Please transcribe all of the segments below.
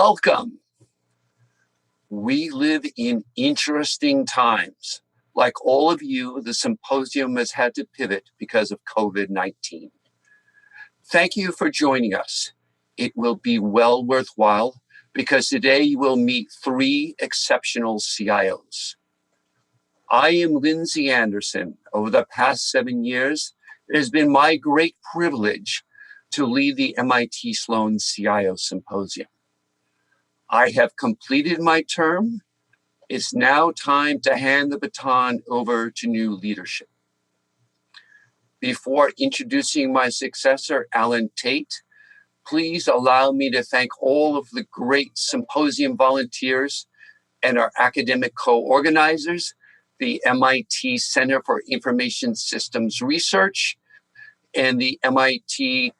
Welcome. We live in interesting times. Like all of you, the symposium has had to pivot because of COVID-19. Thank you for joining us. It will be well worthwhile because today you will meet three exceptional CIOs. I am Lindsay Anderson. Over the past 7 years, it has been my great privilege to lead the MIT Sloan CIO Symposium. I have completed my term. It's now time to hand the baton over to new leadership. Before introducing my successor, Alan Tate, please allow me to thank all of the great symposium volunteers and our academic co-organizers, the MIT Center for Information Systems Research, and the MIT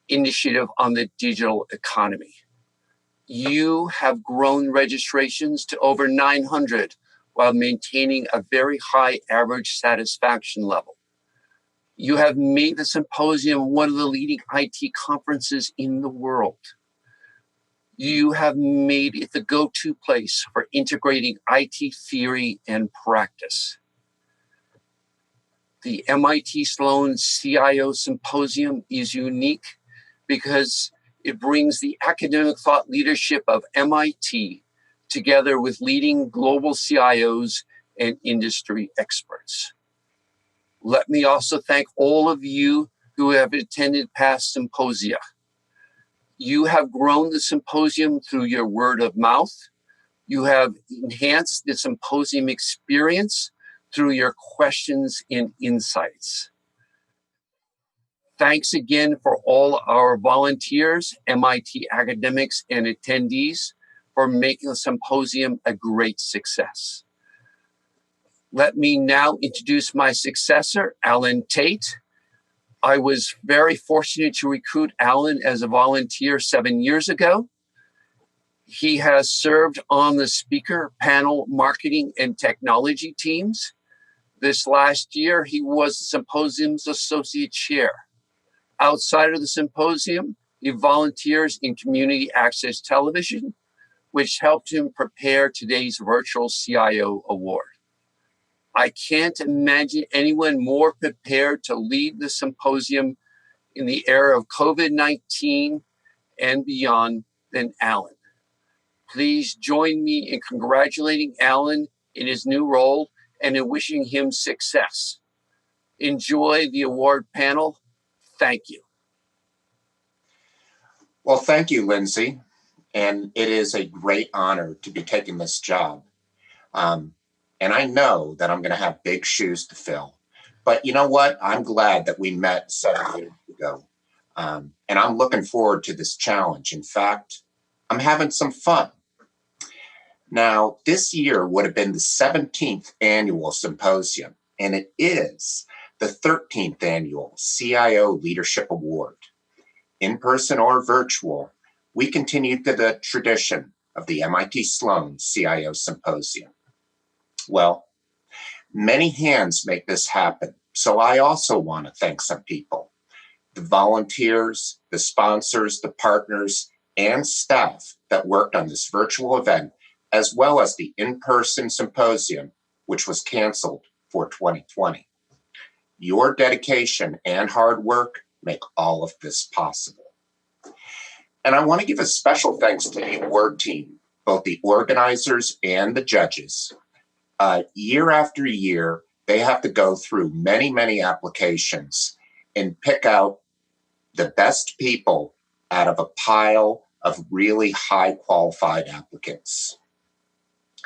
Initiative on the Digital Economy. You have grown registrations to over 900 while maintaining a very high average satisfaction level. You have made the symposium one of the leading IT conferences in the world. You have made it the go-to place for integrating IT theory and practice. The MIT Sloan CIO Symposium is unique because it brings the academic thought leadership of MIT together with leading global CIOs and industry experts. Let me also thank all of you who have attended past symposia. You have grown the symposium through your word of mouth. You have enhanced the symposium experience through your questions and insights. Thanks again for all our volunteers, MIT academics, and attendees for making the symposium a great success. Let me now introduce my successor, Alan Tate. I was very fortunate to recruit Alan as a volunteer 7 years ago. He has served on the speaker, panel, marketing, and technology teams. This last year, he was the symposium's associate chair. Outside of the symposium, he volunteers in community access television, which helped him prepare today's virtual CIO award. I can't imagine anyone more prepared to lead the symposium in the era of COVID-19 and beyond than Alan. Please join me in congratulating Alan in his new role and in wishing him success. Enjoy the award panel. Thank you. Well, thank you, Lindsay. And it is a great honor to be taking this job. And I know that I'm going to have big shoes to fill. But you know what? I'm glad that we met 7 years ago. And I'm looking forward to this challenge. In fact, I'm having some fun. Now, this year would have been the 17th annual symposium, and it is the 13th annual CIO Leadership Award. In person or virtual, we continue the tradition of the MIT Sloan CIO Symposium. Well, many hands make this happen, so I also want to thank some people. The volunteers, the sponsors, the partners, and staff that worked on this virtual event, as well as the in-person symposium, which was canceled for 2020. Your dedication and hard work make all of this possible. And I want to give a special thanks to the award team, both the organizers and the judges. Year after year, they have to go through many, many applications and pick out the best people out of a pile of really high qualified applicants.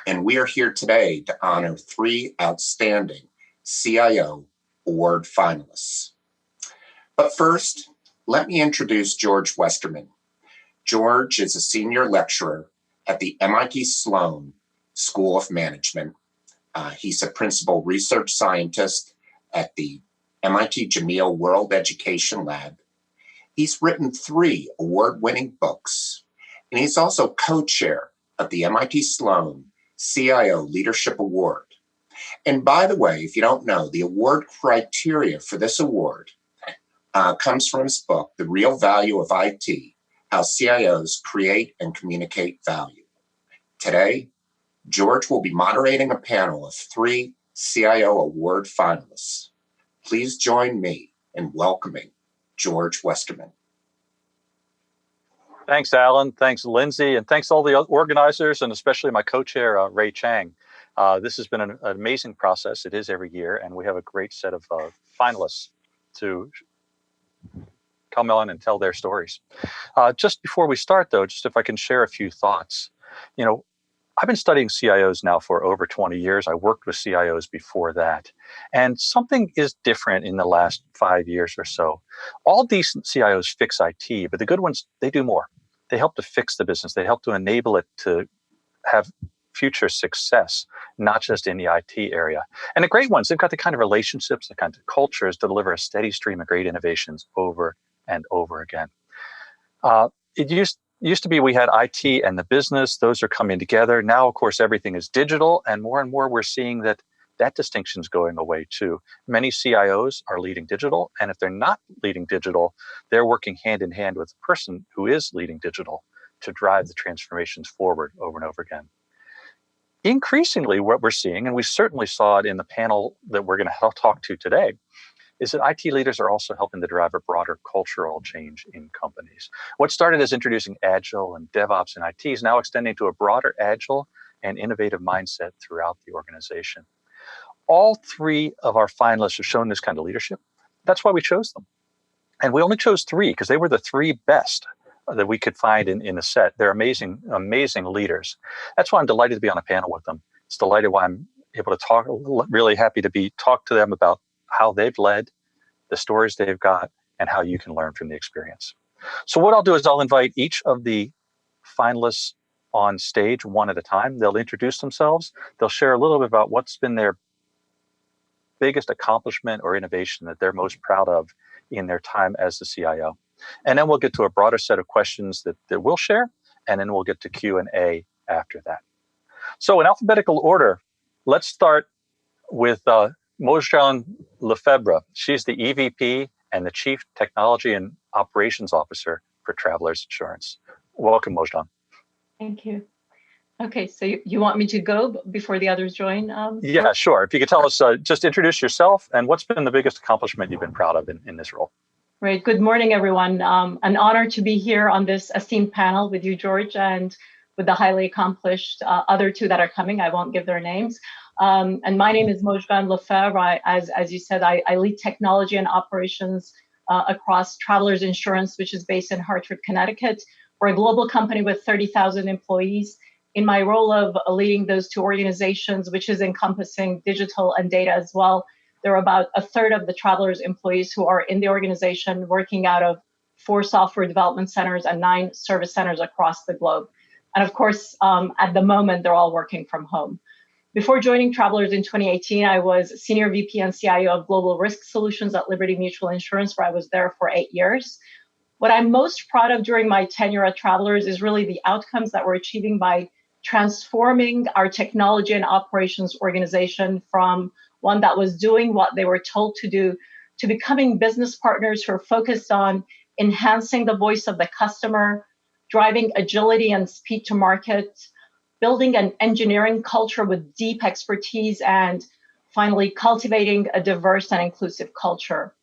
And we are here today to honor 3 outstanding CIO award finalists. But first, let me introduce Jorge Westerman. George is a senior lecturer at the MIT Sloan School of Management. He's a principal research scientist at the MIT Jameel World Education Lab. He's written 3 award-winning books, and he's also co-chair of the MIT Sloan CIO Leadership Award. And by the way, if you don't know, the award criteria for this award comes from his book, The Real Value of IT, how CIOs create and communicate value. Today, George will be moderating a panel of 3 CIO Award finalists. Please join me in welcoming Jorge Westerman. Thanks, Alan. Thanks, Lindsay. And thanks all the organizers, and especially my co-chair, Ray Chang. This has been an amazing process. It is every year, and we have a great set of finalists to come on and tell their stories. Just before we start, though, just if I can share a few thoughts. I've been studying CIOs now for over 20 years. I worked with CIOs before that. And something is different in the last 5 years or so. All decent CIOs fix IT, but the good ones, they do more. They help to fix the business. They help to enable it to have future success, not just in the IT area. And the great ones, they've got the kind of relationships, the kind of cultures to deliver a steady stream of great innovations over and over again. It used to be we had IT and the business. Those are coming together. Now, of course, everything is digital. And more we're seeing that distinction is going away too. Many CIOs are leading digital. And if they're not leading digital, they're working hand in hand with the person who is leading digital to drive the transformations forward over and over again. Increasingly, what we're seeing, and we certainly saw it in the panel that we're going to talk to today, is that IT leaders are also helping to drive a broader cultural change in companies. What started as introducing Agile and DevOps in IT is now extending to a broader Agile and innovative mindset throughout the organization. All 3 of our finalists have shown this kind of leadership. That's why we chose them. And we only chose 3 because they were the 3 best that we could find in the set. They're amazing, amazing leaders. That's why I'm delighted to be on a panel with them. It's delighted why I'm able to talk, really happy to talk to them about how they've led, the stories they've got, and how you can learn from the experience. So what I'll do is I'll invite each of the finalists on stage one at a time. They'll introduce themselves. They'll share a little bit about what's been their biggest accomplishment or innovation that they're most proud of in their time as the CIO. And then we'll get to a broader set of questions that we'll share, and then we'll get to Q&A after that. So in alphabetical order, let's start with Moshe Van Lefevre. She's the EVP and the Chief Technology and Operations Officer for Travelers Insurance. Welcome, Moshe. Thank you. Okay, so you want me to go before the others join? Yeah, sure. If you could tell us, just introduce yourself and what's been the biggest accomplishment you've been proud of in this role. Great. Good morning, everyone. An honor to be here on this esteemed panel with you, George, and with the highly accomplished other 2 that are coming. I won't give their names. And my name is Moshe Van Lefevre. As you said, I lead technology and operations across Travelers Insurance, which is based in Hartford, Connecticut. We're a global company with 30,000 employees. In my role of leading those 2 organizations, which is encompassing digital and data as well, there are about a third of the Travelers employees who are in the organization working out of 4 software development centers and 9 service centers across the globe. And of course, at the moment, they're all working from home. Before joining Travelers in 2018, I was Senior VP and CIO of Global Risk Solutions at Liberty Mutual Insurance, where I was there for 8 years. What I'm most proud of during my tenure at Travelers is really the outcomes that we're achieving by transforming our technology and operations organization from one that was doing what they were told to do to becoming business partners who are focused on enhancing the voice of the customer, driving agility and speed to market, building an engineering culture with deep expertise, and finally cultivating a diverse and inclusive culture.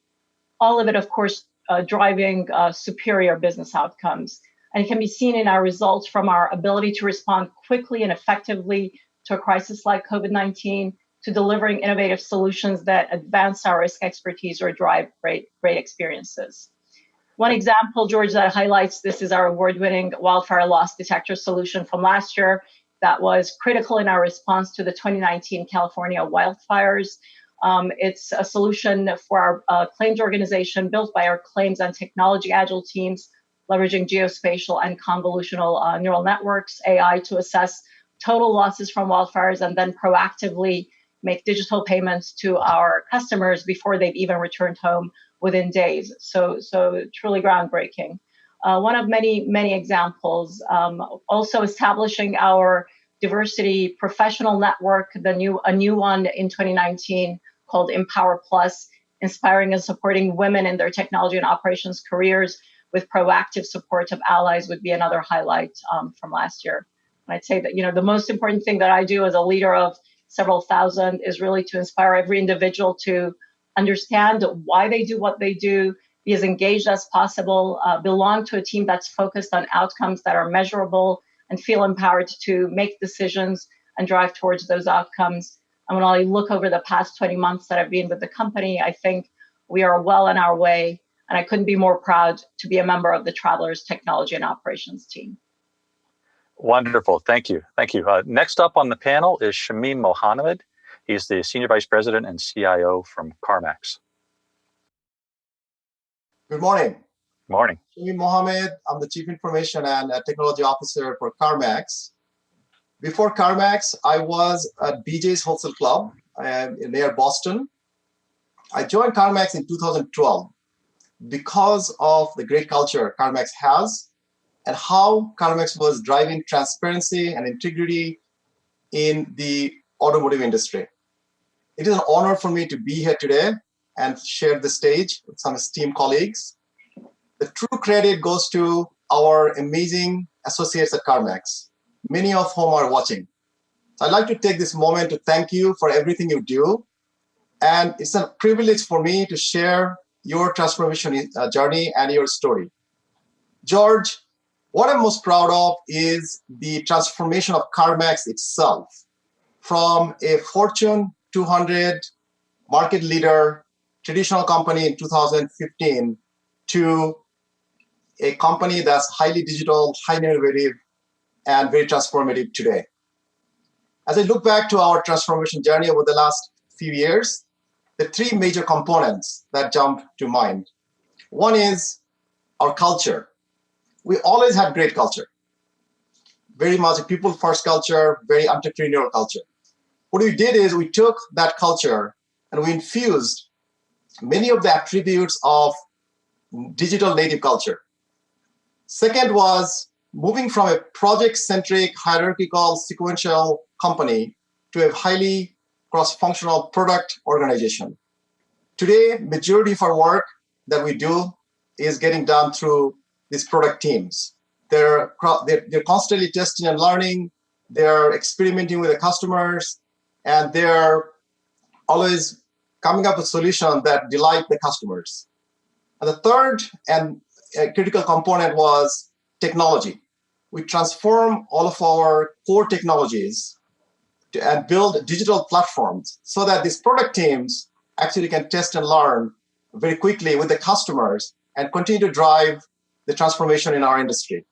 All of it, of course, driving superior business outcomes. And it can be seen in our results from our ability to respond quickly and effectively to a crisis like COVID-19, to delivering innovative solutions that advance our risk expertise or drive great experiences. One example, George, that highlights this is our award-winning wildfire loss detector solution from last year that was critical in our response to the 2019 California wildfires. It's a solution for our claims organization built by our claims and technology agile teams, leveraging geospatial and convolutional neural networks, AI, to assess total losses from wildfires and then proactively make digital payments to our customers before they've even returned home within days. So truly groundbreaking. One of many examples, also establishing our diversity professional network, a new one in 2019 called Empower Plus, inspiring and supporting women in their technology and operations careers with proactive support of allies would be another highlight from last year. And I'd say that, the most important thing that I do as a leader of several thousand is really to inspire every individual to understand why they do what they do, be as engaged as possible, belong to a team that's focused on outcomes that are measurable, and feel empowered to make decisions and drive towards those outcomes. And when I look over the past 20 months that I've been with the company, I think we are well on our way, and I couldn't be more proud to be a member of the Travelers Technology and Operations team. Wonderful. Thank you. Thank you. Next up on the panel is Shamim Mohammed. He's the Senior Vice President and CIO from CarMax. Good morning. Morning. Shamim Mohammed. I'm the Chief Information and Technology Officer for CarMax. Before CarMax, I was at BJ's Wholesale Club near Boston. I joined CarMax in 2012 because of the great culture CarMax has and how CarMax was driving transparency and integrity in the automotive industry. It is an honor for me to be here today and share the stage with some esteemed colleagues. The true credit goes to our amazing associates at CarMax, many of whom are watching. So I'd like to take this moment to thank you for everything you do. And it's a privilege for me to share your transformation journey and your story. George, what I'm most proud of is the transformation of CarMax itself from a Fortune 200 market leader, traditional company in 2015 to a company that's highly digital, highly innovative, and very transformative today. As I look back to our transformation journey over the last few years, the three major components that jump to mind. One is our culture. We always had great culture, very much a people-first culture, very entrepreneurial culture. What we did is we took that culture and we infused many of the attributes of digital native culture. Second was moving from a project-centric, hierarchical, sequential company to a highly cross-functional product organization. Today, majority of our work that we do is getting done through these product teams. They're constantly testing and learning, they're experimenting with the customers, and they're always coming up with solutions that delight the customers. And the third and a critical component was technology. We transform all of our core technologies and build digital platforms so that these product teams actually can test and learn very quickly with the customers and continue to drive the transformation in our industry.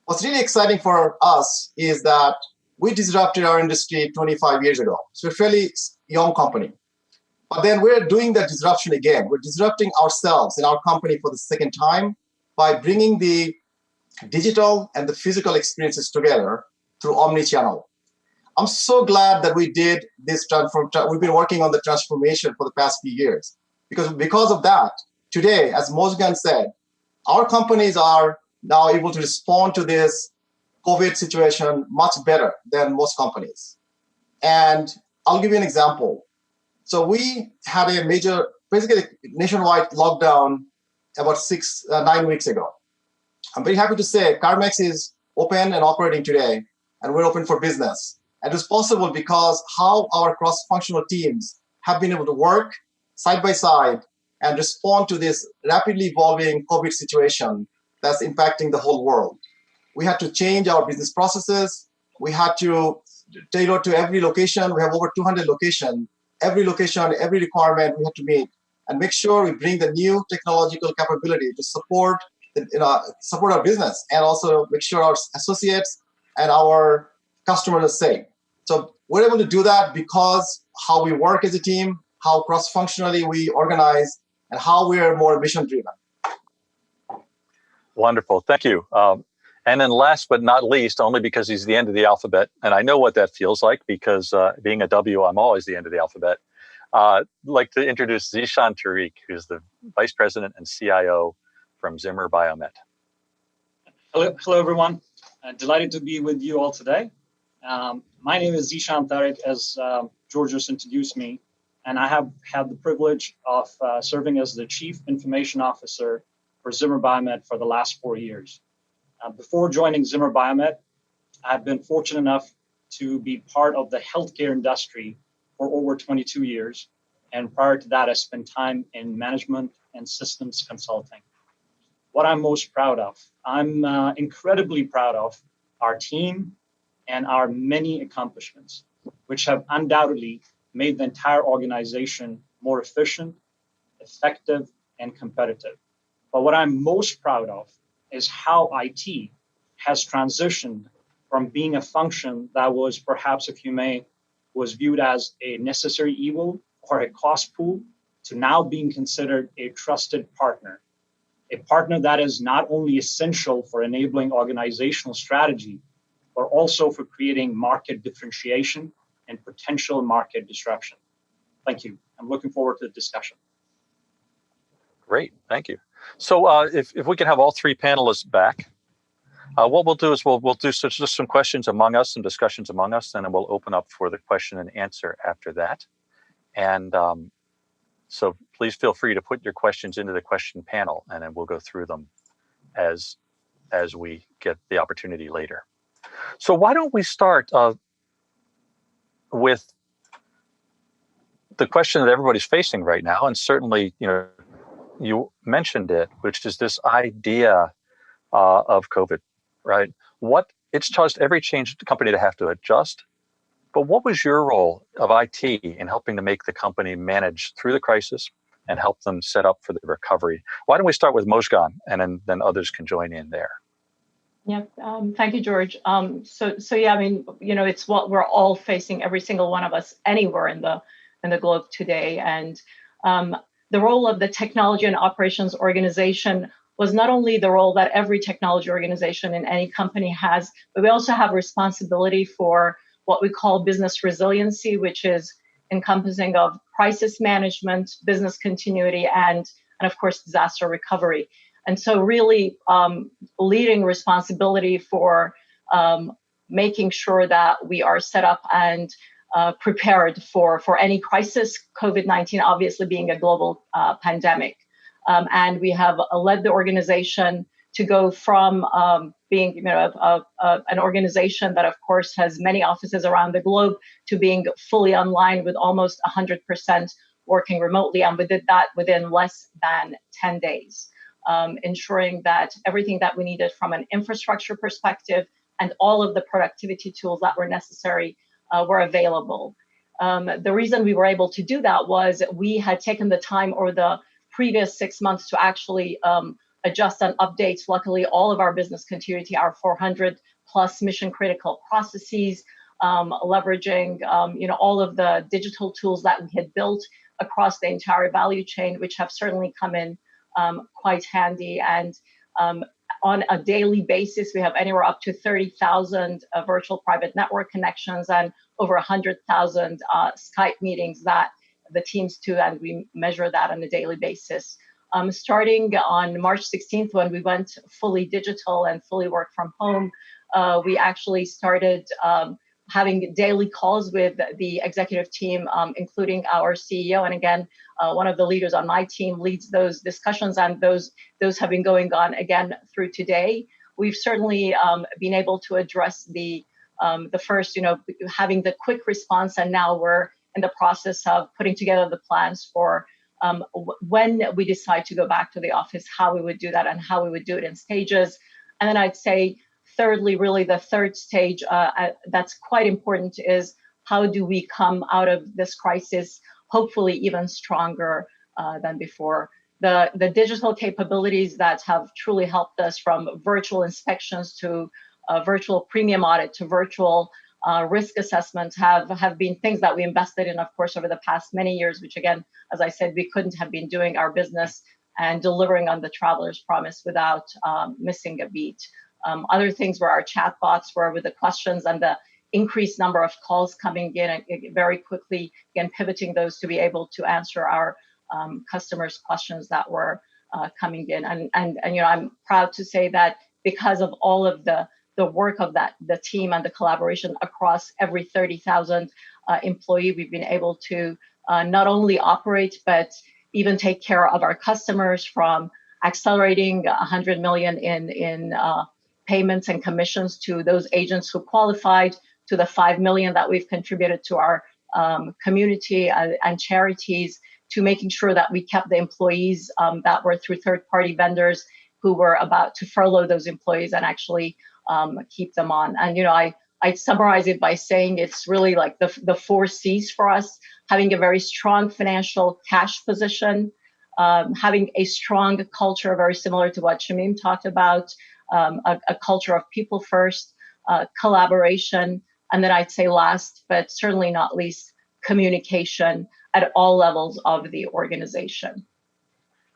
What's really exciting for us is that we disrupted our industry 25 years ago. So we're a fairly young company. But then we're doing that disruption again. We're disrupting ourselves in our company for the second time by bringing the digital and the physical experiences together through omni-channel. I'm so glad that we did this we've been working on the transformation for the past few years. Because of that, today, as Moshe said, our companies are now able to respond to this COVID situation much better than most companies. And I'll give you an example. So we had a major, basically nationwide lockdown about 9 weeks ago. I'm very happy to say CarMax is open and operating today, and we're open for business. And it's possible because how our cross-functional teams have been able to work side by side and respond to this rapidly evolving COVID situation that's impacting the whole world. We had to change our business processes. We had to tailor to every location. We have over 200 locations. Every location, every requirement we had to meet and make sure we bring the new technological capability to support our business and also make sure our associates and our customers are safe. So we're able to do that because how we work as a team, how cross-functionally we organize, and how we are more mission-driven. Wonderful. Thank you. And then last but not least, only because he's the end of the alphabet, and I know what that feels like because being a W, I'm always the end of the alphabet. I'd like to introduce Zishan Tariq, who's the Vice President and CIO from Zimmer Biomet. Hello, everyone. Delighted to be with you all today. My name is Zishan Tariq, as George just introduced me, and I have had the privilege of serving as the Chief Information Officer for for Zimmer Biomet for the last 4 years. Before joining Zimmer Biomet, I've been fortunate enough to be part of the healthcare industry for over 22 years. And prior to that, I spent time in management and systems consulting. What I'm most proud of, I'm incredibly proud of our team and our many accomplishments, which have undoubtedly made the entire organization more efficient, effective, and competitive. But what I'm most proud of is how IT has transitioned from being a function that was perhaps, if you may, was viewed as a necessary evil or a cost pool to now being considered a trusted partner, a partner that is not only essential for enabling organizational strategy, but also for creating market differentiation and potential market disruption. Thank you. I'm looking forward to the discussion. Great, thank you. So if we can have all three panelists back, what we'll do is we'll do just some questions among us, some discussions among us, and then we'll open up for the question and answer after that. And so please feel free to put your questions into the question panel, and then we'll go through them as we get the opportunity later. So why don't we start with the question that everybody's facing right now, and certainly, you mentioned it, which is this idea of COVID, right? It's caused every company to have to adjust. But what was your role of IT in helping to make the company manage through the crisis and help them set up for the recovery? Why don't we start with Moshe, and then others can join in there. Yeah, thank you, George. So yeah, I mean, it's what we're all facing, every single one of us, anywhere in the globe today. And the role of the technology and operations organization was not only the role that every technology organization in any company has, but we also have responsibility for what we call business resiliency, which is encompassing of crisis management, business continuity, and of course, disaster recovery. And so really leading responsibility for making sure that we are set up and prepared for any crisis, COVID-19 obviously being a global pandemic. And we have led the organization to go from being an organization that, of course, has many offices around the globe to being fully online with almost 100% working remotely. And we did that within less than 10 days, ensuring that everything that we needed from an infrastructure perspective and all of the productivity tools that were necessary were available. The reason we were able to do that was we had taken the time over the previous 6 months to actually adjust and update, luckily, all of our business continuity, our 400 plus mission critical processes, leveraging all of the digital tools that we had built across the entire value chain, which have certainly come in quite handy. And on a daily basis, we have anywhere up to 30,000 virtual private network connections and over 100,000 Skype meetings that the teams do, and we measure that on a daily basis. Starting on March 16th, when we went fully digital and fully work from home, we actually started having daily calls with the executive team, including our CEO. And again, one of the leaders on my team leads those discussions, and those have been going on again through today. We've certainly been able to address the first, having the quick response, and now we're in the process of putting together the plans for when we decide to go back to the office, how we would do that and how we would do it in stages. And then I'd say, thirdly, really the third stage that's quite important is how do we come out of this crisis, hopefully even stronger than before. The digital capabilities that have truly helped us, from virtual inspections to virtual premium audit to virtual risk assessment, have been things that we invested in, of course, over the past many years, which again, as I said, we couldn't have been doing our business and delivering on the traveler's promise without missing a beat. Other things were our chatbots, where with the questions and the increased number of calls coming in very quickly, again, pivoting those to be able to answer our customers' questions that were coming in. And I'm proud to say that because of all of the work of the team and the collaboration across every 30,000 employee, we've been able to not only operate, but even take care of our customers, from accelerating 100 million in payments and commissions to those agents who qualified, to the 5 million that we've contributed to our community and charities, to making sure that we kept the employees that were through third-party vendors who were about to furlough those employees and actually keep them on. And I'd summarize it by saying it's really like the 4 C's for us: having a very strong financial cash position, having a strong culture, very similar to what Shamim talked about, a culture of people first, collaboration, and then I'd say last, but certainly not least, communication at all levels of the organization.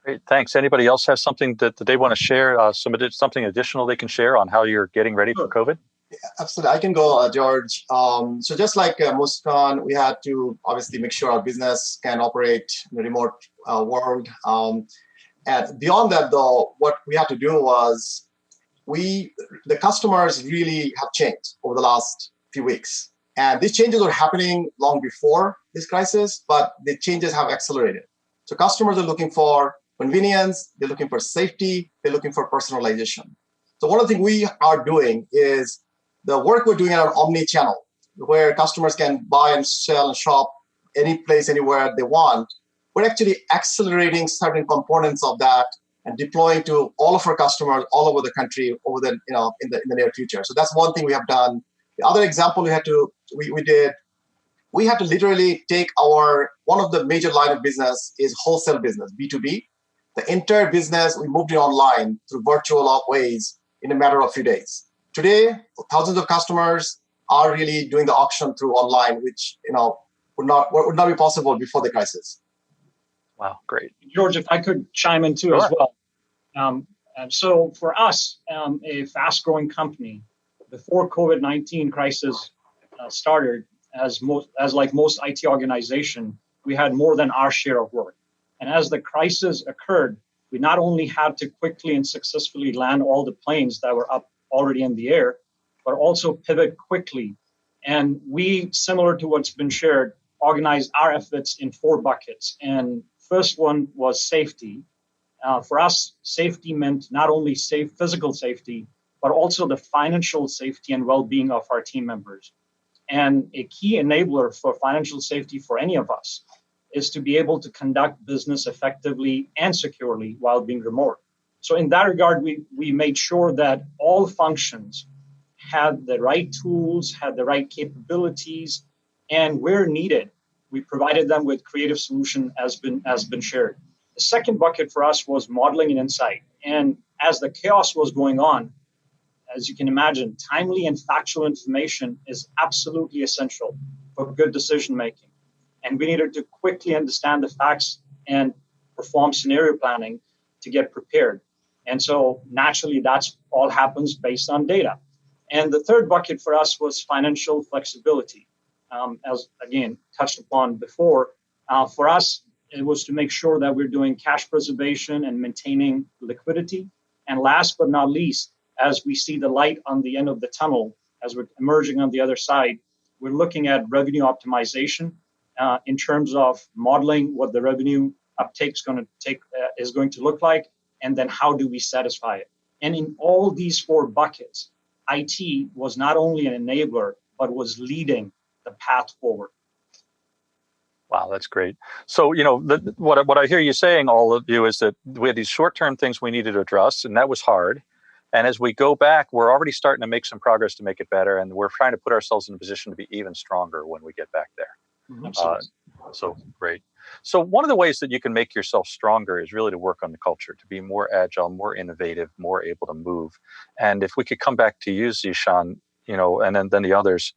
Great, thanks. Anybody else have something that they want to share, something additional they can share on how you're getting ready for COVID? Yeah, absolutely. I can go, George. So just like Muskan, we had to obviously make sure our business can operate in a remote world. And beyond that, though, what we had to do was the customers really have changed over the last few weeks. And these changes were happening long before this crisis, but the changes have accelerated. So customers are looking for convenience, they're looking for safety, they're looking for personalization. So one of the things we are doing is the work we're doing in our omni-channel, where customers can buy and sell and shop any place, anywhere they want. We're actually accelerating certain components of that and deploying to all of our customers all over the country in the near future. So that's one thing we have done. The other example we had to literally take one of the major line of business is wholesale business, B2B. The entire business, we moved it online through virtual ways in a matter of a few days. Today, thousands of customers are really doing the auction through online, which would not be possible before the crisis. Wow, great. George, if I could chime in too, sure, as well. So for us, a fast-growing company, before COVID-19 crisis started, as like most IT organization, we had more than our share of work. And as the crisis occurred, we not only had to quickly and successfully land all the planes that were up already in the air, but also pivot quickly. And we, similar to what's been shared, organized our efforts in 4 buckets. And first one was safety. For us, safety meant not only physical safety, but also the financial safety and well-being of our team members. And a key enabler for financial safety for any of us is to be able to conduct business effectively and securely while being remote. So in that regard, we made sure that all functions had the right tools, had the right capabilities, and where needed, we provided them with creative solution as been shared. The second bucket for us was modeling and insight. And as the chaos was going on, as you can imagine, timely and factual information is absolutely essential for good decision making. And we needed to quickly understand the facts and perform scenario planning to get prepared. And so naturally, that's all happens based on data. And the third bucket for us was financial flexibility. As again, touched upon before, for us, it was to make sure that we're doing cash preservation and maintaining liquidity. And last but not least, as we see the light on the end of the tunnel, as we're emerging on the other side, we're looking at revenue optimization in terms of modeling what the revenue uptake is going to look like, and then how do we satisfy it. And in all these 4 buckets, IT was not only an enabler, but was leading the path forward. Wow, that's great. So, what I hear you saying, all of you, is that we had these short-term things we needed to address, and that was hard. And as we go back, we're already starting to make some progress to make it better, and we're trying to put ourselves in a position to be even stronger when we get back there. So great. So one of the ways that you can make yourself stronger is really to work on the culture, to be more agile, more innovative, more able to move. And if we could come back to you, Zishan, and then the others.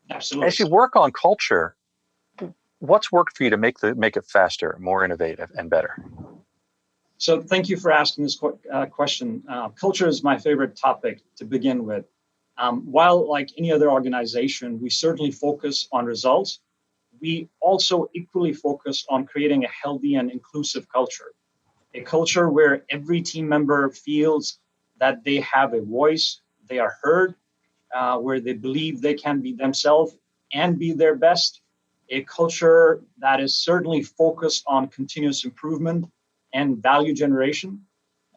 Absolutely. As you work on culture, what's worked for you to make it faster, more innovative, and better? So thank you for asking this question. Culture is my favorite topic to begin with. While like any other organization, we certainly focus on results, we also equally focus on creating a healthy and inclusive culture. A culture where every team member feels that they have a voice, they are heard, where they believe they can be themselves and be their best. A culture that is certainly focused on continuous improvement, and value generation.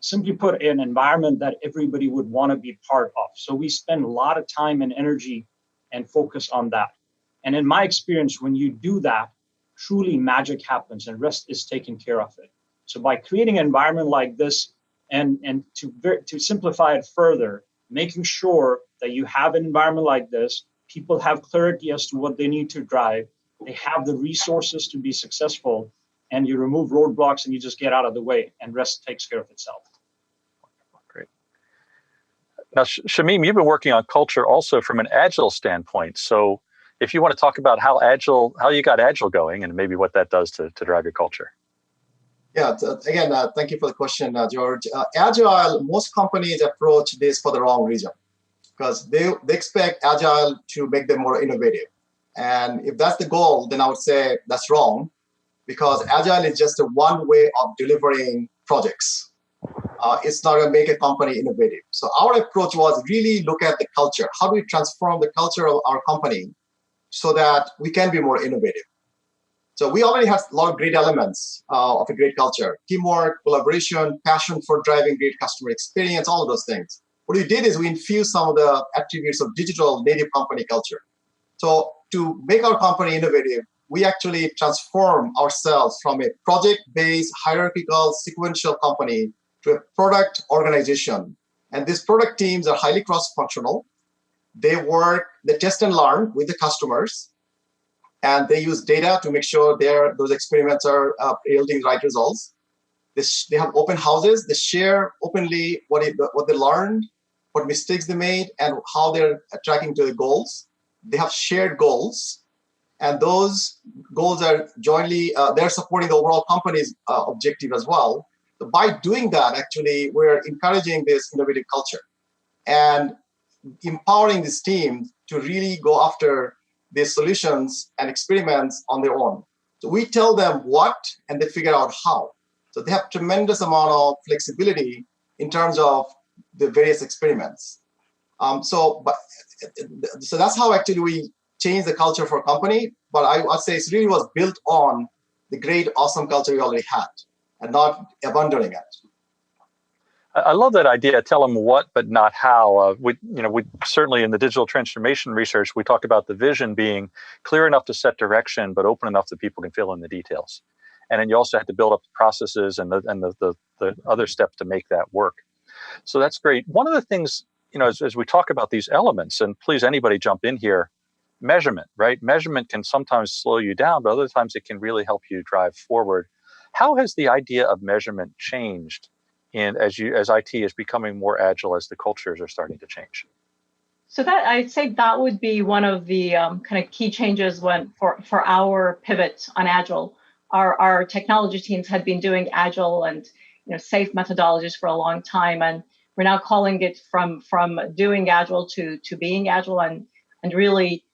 Simply put, an environment that everybody would want to be part of. So we spend a lot of time and energy and focus on that. And in my experience, when you do that, truly magic happens and rest is taken care of it. So by creating an environment like this, and to simplify it further, making sure that you have an environment like this, people have clarity as to what they need to drive, they have the resources to be successful, and you remove roadblocks and you just get out of the way, and rest takes care of itself. Great. Now, Shamim, you've been working on culture also from an agile standpoint. So if you want to talk about how you got agile going and maybe what that does to drive your culture. Yeah, again, thank you for the question, George. Agile, most companies approach this for the wrong reason, because they expect Agile to make them more innovative. And if that's the goal, then I would say that's wrong, because Agile is just one way of delivering projects. It's not going to make a company innovative. So our approach was really look at the culture. How do we transform the culture of our company so that we can be more innovative? So we already have a lot of great elements of a great culture: teamwork, collaboration, passion for driving great customer experience, all of those things. What we did is we infused some of the attributes of digital native company culture. So to make our company innovative, we actually transform ourselves from a project-based, hierarchical, sequential company to a product organization. And these product teams are highly cross-functional. They test and learn with the customers, and they use data to make sure those experiments are yielding the right results. They have open houses. They share openly what they learned, what mistakes they made, and how they're tracking to the goals. They have shared goals, and those goals are jointly, they're supporting the overall company's objective as well. So by doing that, actually, we're encouraging this innovative culture and empowering this team to really go after these solutions and experiments on their own. So we tell them what, and they figure out how. So they have tremendous amount of flexibility in terms of the various experiments. So that's how actually we change the culture for a company. But I'd say it really was built on the great, awesome culture we already had, and not abandoning it. I love that idea. Tell them what, but not how. We certainly in the digital transformation research, we talk about the vision being clear enough to set direction, but open enough that people can fill in the details. And then you also have to build up the processes and the other steps to make that work. So that's great. One of the things, as we talk about these elements, and please anybody jump in here, measurement, right? Measurement can sometimes slow you down, but other times it can really help you drive forward. How has the idea of measurement changed as IT is becoming more agile, as the cultures are starting to change? So that I'd say that would be one of the kind of key changes for our pivot on agile. Our technology teams had been doing agile and safe methodologies for a long time, and we're now calling it from doing agile to being agile, and really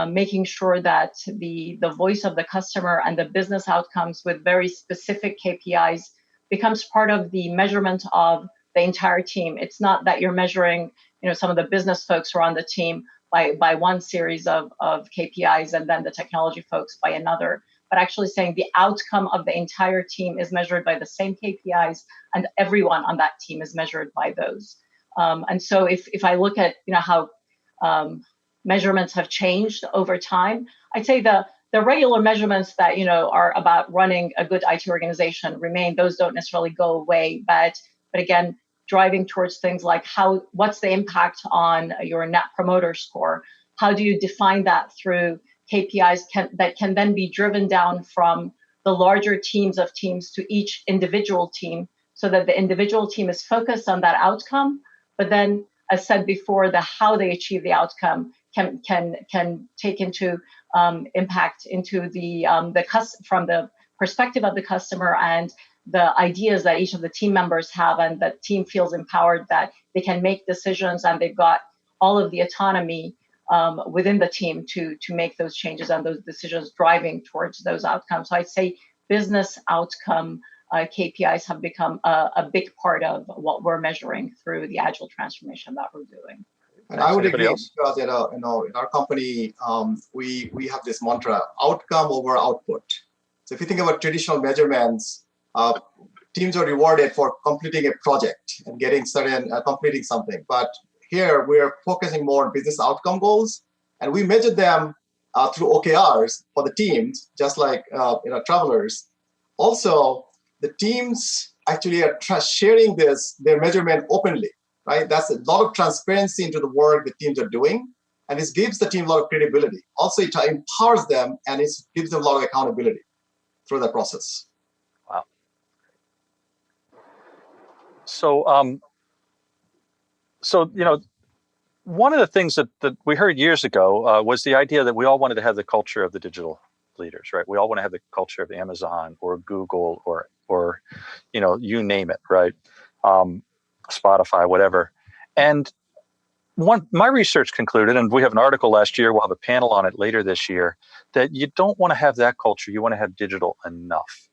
making sure that the voice of the customer and the business outcomes with very specific KPIs becomes part of the measurement of the entire team. It's not that you're measuring, some of the business folks who are on the team by one series of KPIs and then the technology folks by another, but actually saying the outcome of the entire team is measured by the same KPIs, and everyone on that team is measured by those. And so if I look at how measurements have changed over time, I'd say the regular measurements that are about running a good IT organization remain. Those don't necessarily go away, but again, driving towards things like what's the impact on your net promoter score? How do you define that through KPIs that can then be driven down from the larger teams to each individual team, so that the individual team is focused on that outcome, but then, as said before, the how they achieve the outcome can take into impact into from the perspective of the customer and the ideas that each of the team members have, and the team feels empowered that they can make decisions and they've got all of the autonomy within the team to make those changes and those decisions driving towards those outcomes. So I'd say business outcome KPIs have become a big part of what we're measuring through the agile transformation that we're doing. And I would agree, because in our company, we have this mantra: outcome over output. So if you think about traditional measurements, teams are rewarded for completing a project and getting certain, completing something. But here we're focusing more on business outcome goals, and we measure them through OKRs for the teams, just like travelers. Also, the teams actually are sharing their measurement openly, right? That's a lot of transparency into the work the teams are doing, and this gives the team a lot of credibility. Also, it empowers them, and it gives them a lot of accountability through that process. Wow. So, one of the things that we heard years ago was the idea that we all wanted to have the culture of the digital leaders, right? We all want to have the culture of Amazon or Google or you name it, right? Spotify, whatever. And my research concluded, and we have an article last year, we'll have a panel on it later this year, that you don't want to have that culture. You want to have digital enough.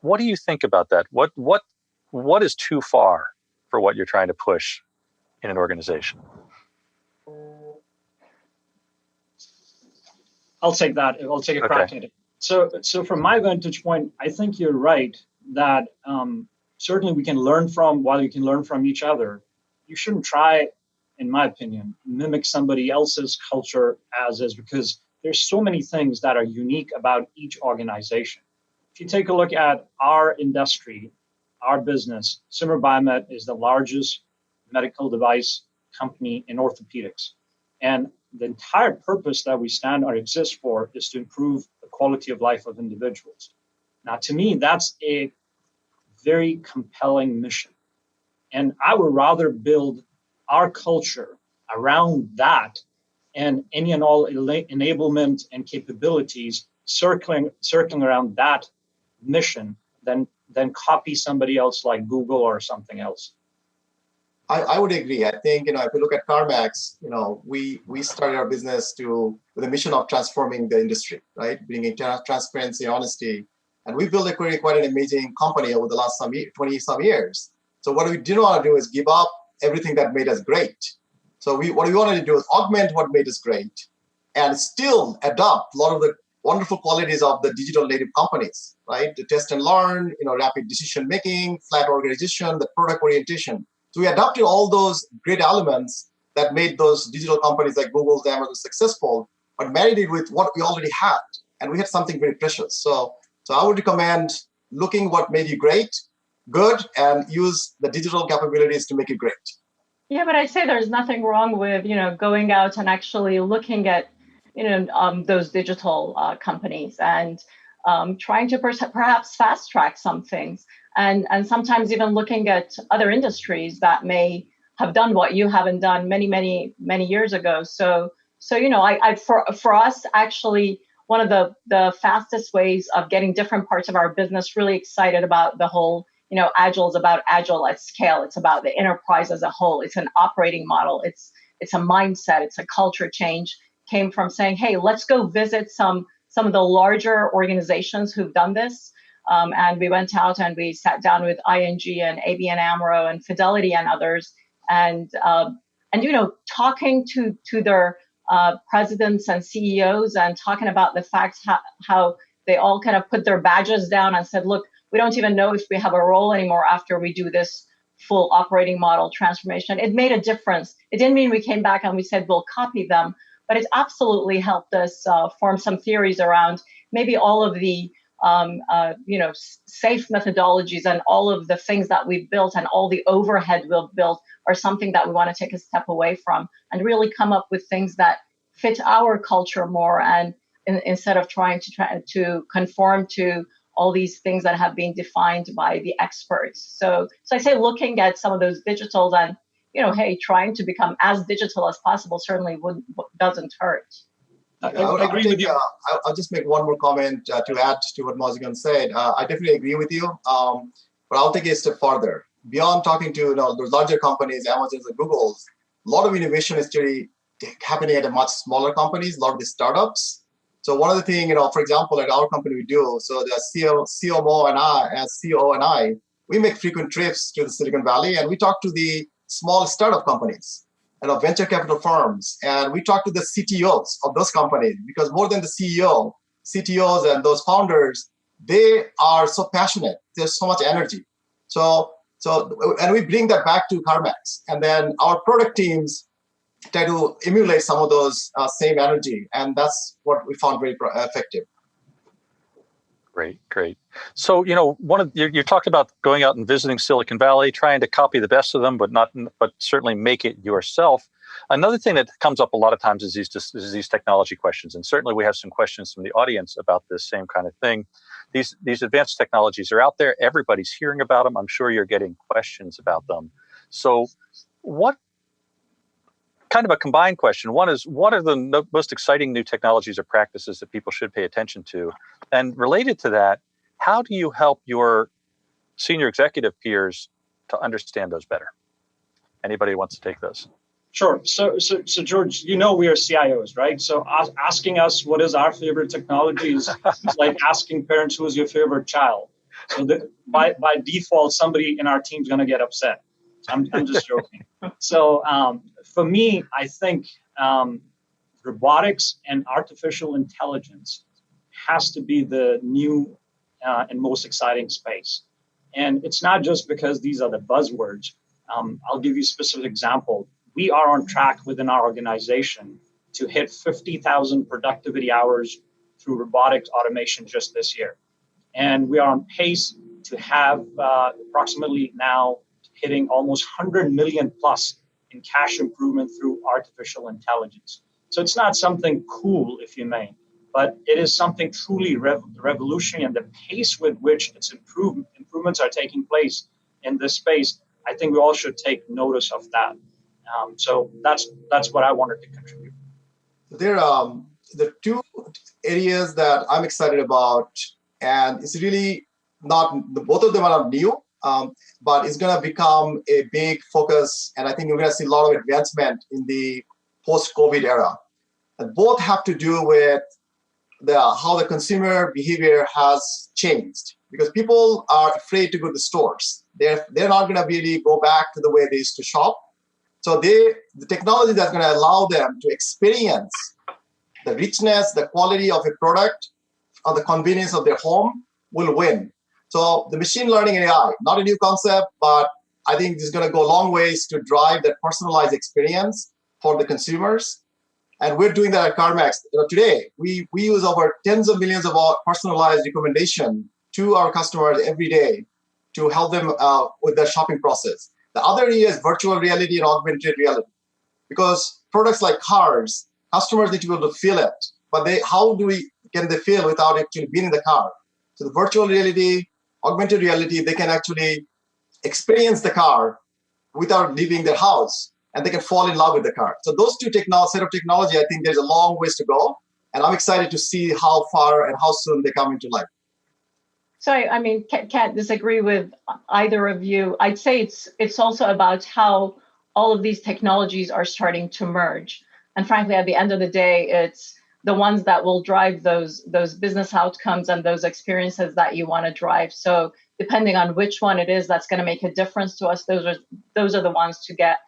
What do you think about that? What is too far for what you're trying to push in an organization? I'll take that. I'll take a crack at it. So from my vantage point, I think you're right that certainly we can learn from, while you can learn from each other, you shouldn't try, in my opinion, mimic somebody else's culture as is, because there's so many things that are unique about each organization. If you take a look at our industry, our business, Zimmer Biomet is the largest medical device company in orthopedics. And the entire purpose that we stand or exist for is to improve the quality of life of individuals. Now, to me, that's a very compelling mission. And I would rather build our culture around that and any and all enablement and capabilities circling around that mission than copy somebody else like Google or something else. I would agree. I think, if you look at CarMax, we started our business with a mission of transforming the industry, right? Bringing transparency, honesty. And we built quite an amazing company over the last 20-some years. So what we didn't want to do is give up everything that made us great. So what we wanted to do is augment what made us great and still adopt a lot of the wonderful qualities of the digital native companies, right? The test and learn, rapid decision making, flat organization, the product orientation. So we adopted all those great elements that made those digital companies like Google, Amazon successful, but married it with what we already had. And we had something very precious. So I would recommend looking what made you great, good, and use the digital capabilities to make it great. Yeah, but I'd say there's nothing wrong with, going out and actually looking at, those digital companies and trying to perhaps fast track some things. And sometimes even looking at other industries that may have done what you haven't done many, many, many years ago. So for us, actually, one of the fastest ways of getting different parts of our business really excited about the whole, Agile is about Agile at scale. It's about the enterprise as a whole. It's an operating model. It's a mindset. It's a culture change. Came from saying, hey, let's go visit some of the larger organizations who've done this. And we went out and we sat down with ING and ABN AMRO and Fidelity and others, and talking to their presidents and CEOs and talking about the fact how they all kind of put their badges down and said, look, we don't even know if we have a role anymore after we do this full operating model transformation. It made a difference. It didn't mean we came back and we said we'll copy them, but it absolutely helped us form some theories around maybe all of the safe methodologies and all of the things that we've built and all the overhead we've built are something that we want to take a step away from and really come up with things that fit our culture more, and instead of trying to conform to all these things that have been defined by the experts. So I say looking at some of those digitals and trying to become as digital as possible certainly doesn't hurt. I agree with you. I'll just make one more comment to add to what Moshe said. I definitely agree with you, but I'll take it a step farther. Beyond talking to those larger companies, Amazons and Googles, a lot of innovation is actually happening at a much smaller companies, a lot of the startups. So one of the things, for example, at our company we do, so the COO and I, we make frequent trips to the Silicon Valley and we talk to the small startup companies, venture capital firms, and we talk to the CTOs of those companies, because more than the CTOs and those founders, they are so passionate. There's so much energy. And we bring that back to CarMax. And then our product teams try to emulate some of those same energy. And that's what we found very effective. Great. So, you talked about going out and visiting Silicon Valley, trying to copy the best of them, but certainly make it yourself. Another thing that comes up a lot of times is these technology questions, and certainly we have some questions from the audience about this same kind of thing. These advanced technologies are out there. Everybody's hearing about them. I'm sure you're getting questions about them. So, what kind of a combined question? One is, what are the most exciting new technologies or practices that people should pay attention to? And related to that, how do you help your senior executive peers to understand those better? Anybody wants to take those? Sure. So George, we are CIOs, right? So asking us what is our favorite technology is like asking parents who is your favorite child. So by default, somebody in our team is going to get upset. I'm just joking. So for me, I think robotics and artificial intelligence has to be the new and most exciting space. And it's not just because these are the buzzwords. I'll give you a specific example. We are on track within our organization to hit 50,000 productivity hours through robotics automation just this year. And we are on pace to have approximately now hitting almost 100 million plus in cash improvement through artificial intelligence. So it's not something cool, if you may, but it is something truly revolutionary, and the pace with which its improvements are taking place in this space, I think we all should take notice of that. So that's what I wanted to contribute. There are the two areas that I'm excited about, and it's really not, both of them are not new, but it's going to become a big focus, and I think we're going to see a lot of advancement in the post-COVID era. And both have to do with how the consumer behavior has changed, because people are afraid to go to the stores. They're not going to really go back to the way they used to shop. So the technology that's going to allow them to experience the richness, the quality of a product, or the convenience of their home will win. So the machine learning and AI, not a new concept, but I think this is going to go a long ways to drive that personalized experience for the consumers. And we're doing that at CarMax. Today, we use over tens of millions of personalized recommendation to our customers every day to help them with their shopping process. The other area is virtual reality and augmented reality. Because products like cars, customers need to be able to feel it. But can they feel without actually being in the car? So the virtual reality, augmented reality, they can actually experience the car without leaving their house, and they can fall in love with the car. So those two set of technology, I think there's a long ways to go, and I'm excited to see how far and how soon they come into life. So I mean, can't disagree with either of you. I'd say it's also about how all of these technologies are starting to merge, and frankly, at the end of the day, it's the ones that will drive those business outcomes and those experiences that you want to drive. So depending on which one it is that's going to make a difference to us, those are the ones to get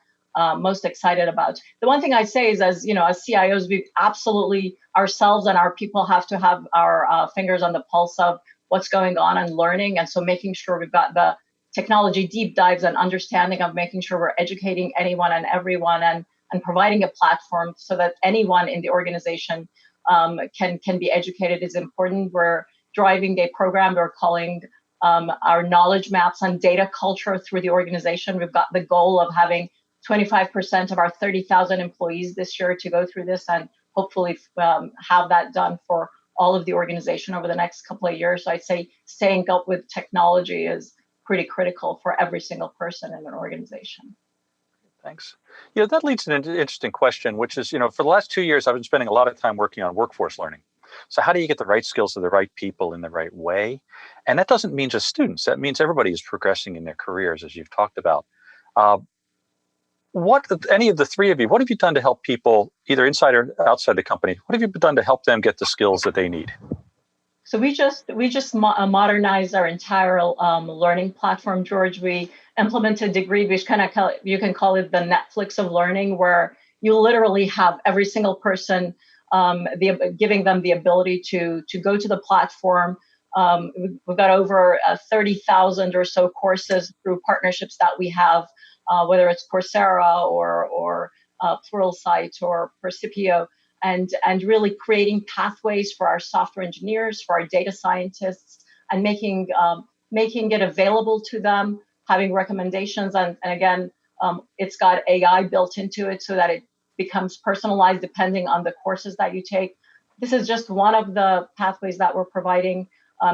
most excited about. The one thing I say is, as CIOs, we absolutely ourselves and our people have to have our fingers on the pulse of what's going on and learning. And so making sure we've got the technology deep dives and understanding of making sure we're educating anyone and everyone and providing a platform so that anyone in the organization can be educated is important. We're driving a program we're calling our knowledge maps on data culture through the organization. We've got the goal of having 25% of our 30,000 employees this year to go through this, and hopefully have that done for all of the organization over the next couple of years. So I'd say staying up with technology is pretty critical for every single person in an organization. Thanks. That leads to an interesting question, which is, for the last 2 years, I've been spending a lot of time working on workforce learning. So how do you get the right skills to the right people in the right way? And that doesn't mean just students. That means everybody is progressing in their careers, as you've talked about. Any of the three of you, what have you done to help people, either inside or outside the company? What have you done to help them get the skills that they need? So we just modernized our entire learning platform, George. We implemented Degree, which you can call it the Netflix of learning, where you literally have every single person giving them the ability to go to the platform, We've got over 30,000 or so courses through partnerships that we have, whether it's Coursera or Pluralsight or Recipio, and really creating pathways for our software engineers, for our data scientists, and making it available to them, having recommendations, and again, it's got AI built into it so that it becomes personalized depending on the courses that you take. This is just one of the pathways that we're providing.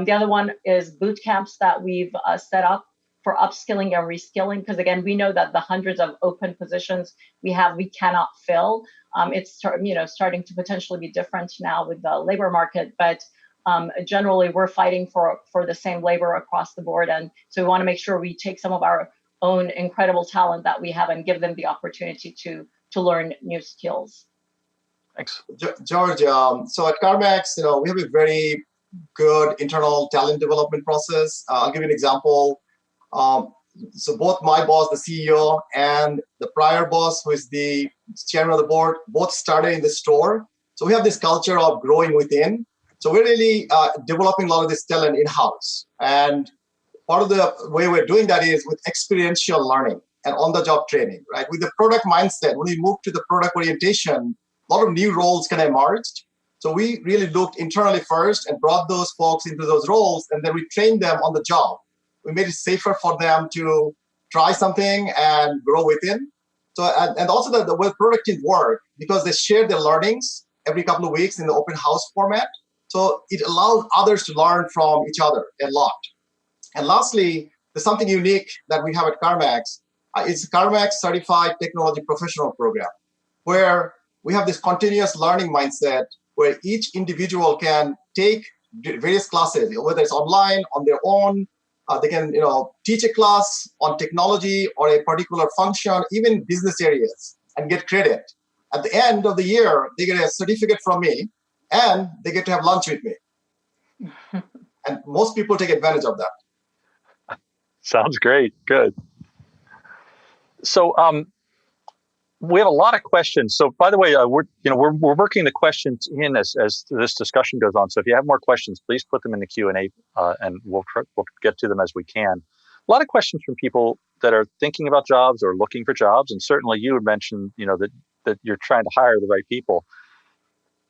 The other one is boot camps that we've set up for upskilling and reskilling, because again, we know that the hundreds of open positions we have, we cannot fill. It's starting to potentially be different now with the labor market, but generally we're fighting for the same labor across the board, and so we want to make sure we take some of our own incredible talent that we have and give them the opportunity to learn new skills. Thanks, George. So at CarMax, we have a very good internal talent development process. I'll give you an example. So both my boss, the CEO, and the prior boss, who is the chairman of the board, both started in the store. So we have this culture of growing within. So we're really developing a lot of this talent in-house. And part of the way we're doing that is with experiential learning and on-the-job training, right? With the product mindset, when we move to the product orientation, a lot of new roles can emerge. So we really looked internally first and brought those folks into those roles, and then we trained them on the job. We made it safer for them to try something and grow within. So, and also the way product teams work, because they share their learnings every couple of weeks in the open house format. So it allows others to learn from each other a lot. And lastly, there's something unique that we have at CarMax. It's CarMax Certified Technology Professional Program, where we have this continuous learning mindset where each individual can take various classes, whether it's online, on their own. They can teach a class on technology or a particular function, even business areas, and get credit. At the end of the year, they get a certificate from me, and they get to have lunch with me. And most people take advantage of that. Sounds great. Good. So we have a lot of questions. So by the way, we're working the questions in as this discussion goes on. So if you have more questions, please put them in the Q&A, and we'll get to them as we can. A lot of questions from people that are thinking about jobs or looking for jobs, and certainly you had mentioned that you're trying to hire the right people.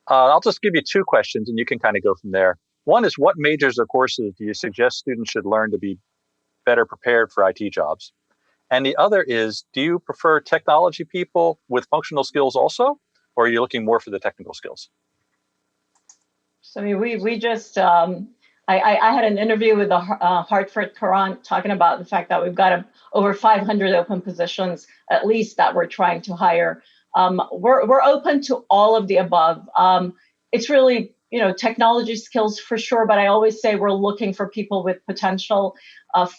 I'll just give you two questions, and you can kind of go from there. One is, what majors or courses do you suggest students should learn to be better prepared for IT jobs? And the other is, do you prefer technology people with functional skills also, or are you looking more for the technical skills? So we just, I had an interview with the Hartford Courant talking about the fact that we've got over 500 open positions, at least, that we're trying to hire. We're open to all of the above. It's really, technology skills for sure, but I always say we're looking for people with potential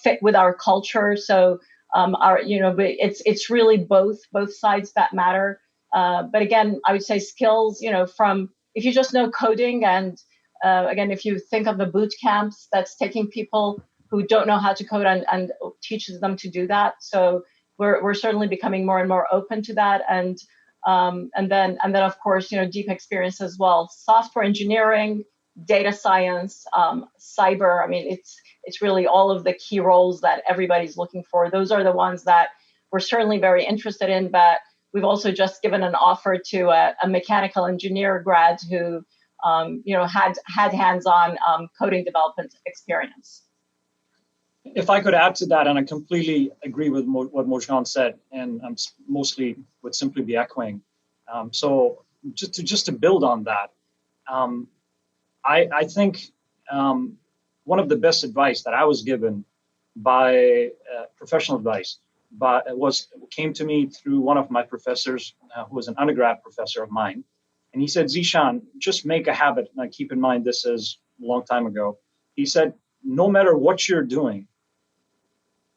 fit with our culture. So it's really both sides that matter. But again, I would say skills, from if you just know coding, and again, if you think of the boot camps, that's taking people who don't know how to code and teaches them to do that. So we're certainly becoming more and more open to that. And then of course, deep experience as well. Software engineering, data science, cyber. I mean, it's really all of the key roles that everybody's looking for. Those are the ones that we're certainly very interested in, but we've also just given an offer to a mechanical engineer grad who, had hands-on coding development experience. If I could add to that, and I completely agree with what Moshe said, and I'm mostly would simply be echoing. So just to build on that, I think one of the best advice that I was given by professional advice, but came to me through one of my professors, who was an undergrad professor of mine, and he said, "Zishan, just make a habit." And I keep in mind this is a long time ago. He said, "No matter what you're doing,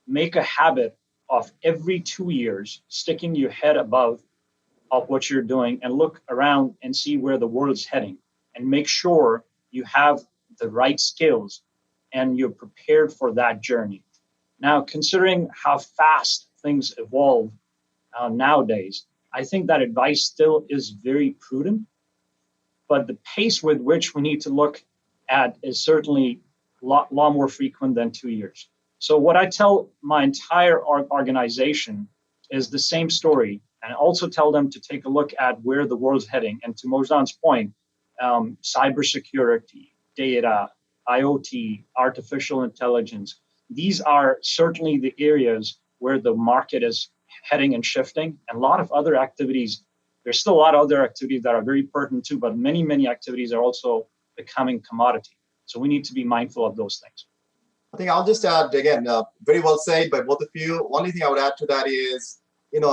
make a habit of every 2 years sticking your head above of what you're doing and look around and see where the world's heading, and make sure you have the right skills and you're prepared for that journey." Now, considering how fast things evolve nowadays, I think that advice still is very prudent, but the pace with which we need to look at is certainly lot more frequent than 2 years. So what I tell my entire organization is the same story, and I also tell them to take a look at where the world's heading. And to Moshe's point, cybersecurity, data, IoT, artificial intelligence, these are certainly the areas where the market is heading and shifting. And a lot of other activities, there's still a lot of other activities that are very pertinent too, but many activities are also becoming commodity. So we need to be mindful of those things. I think I'll just add, again, very well said by both of you. Only thing I would add to that is,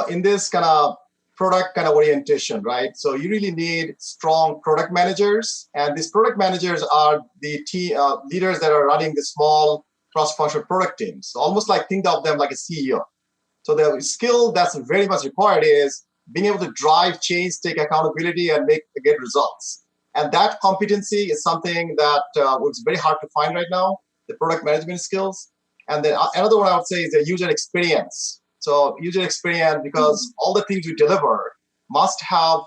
in this kind of product kind of orientation, right? So you really need strong product managers. And these product managers are the leaders that are running the small cross-functional product teams. So almost like think of them like a CEO. So the skill that's very much required is being able to drive change, take accountability, and get results. And that competency is something that was very hard to find right now, the product management skills. And then another one I would say is the user experience. So user experience, because all the things we deliver must have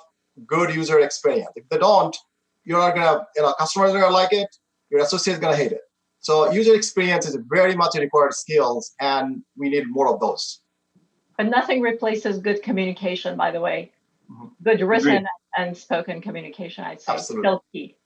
good user experience. If they don't, you're not gonna, customers are gonna like it, your associates are gonna hate it. So user experience is very much a required skills, and we need more of those. But nothing replaces good communication, by the way. Mm-hmm. Good written and spoken communication, I'd say. Absolutely. Still key.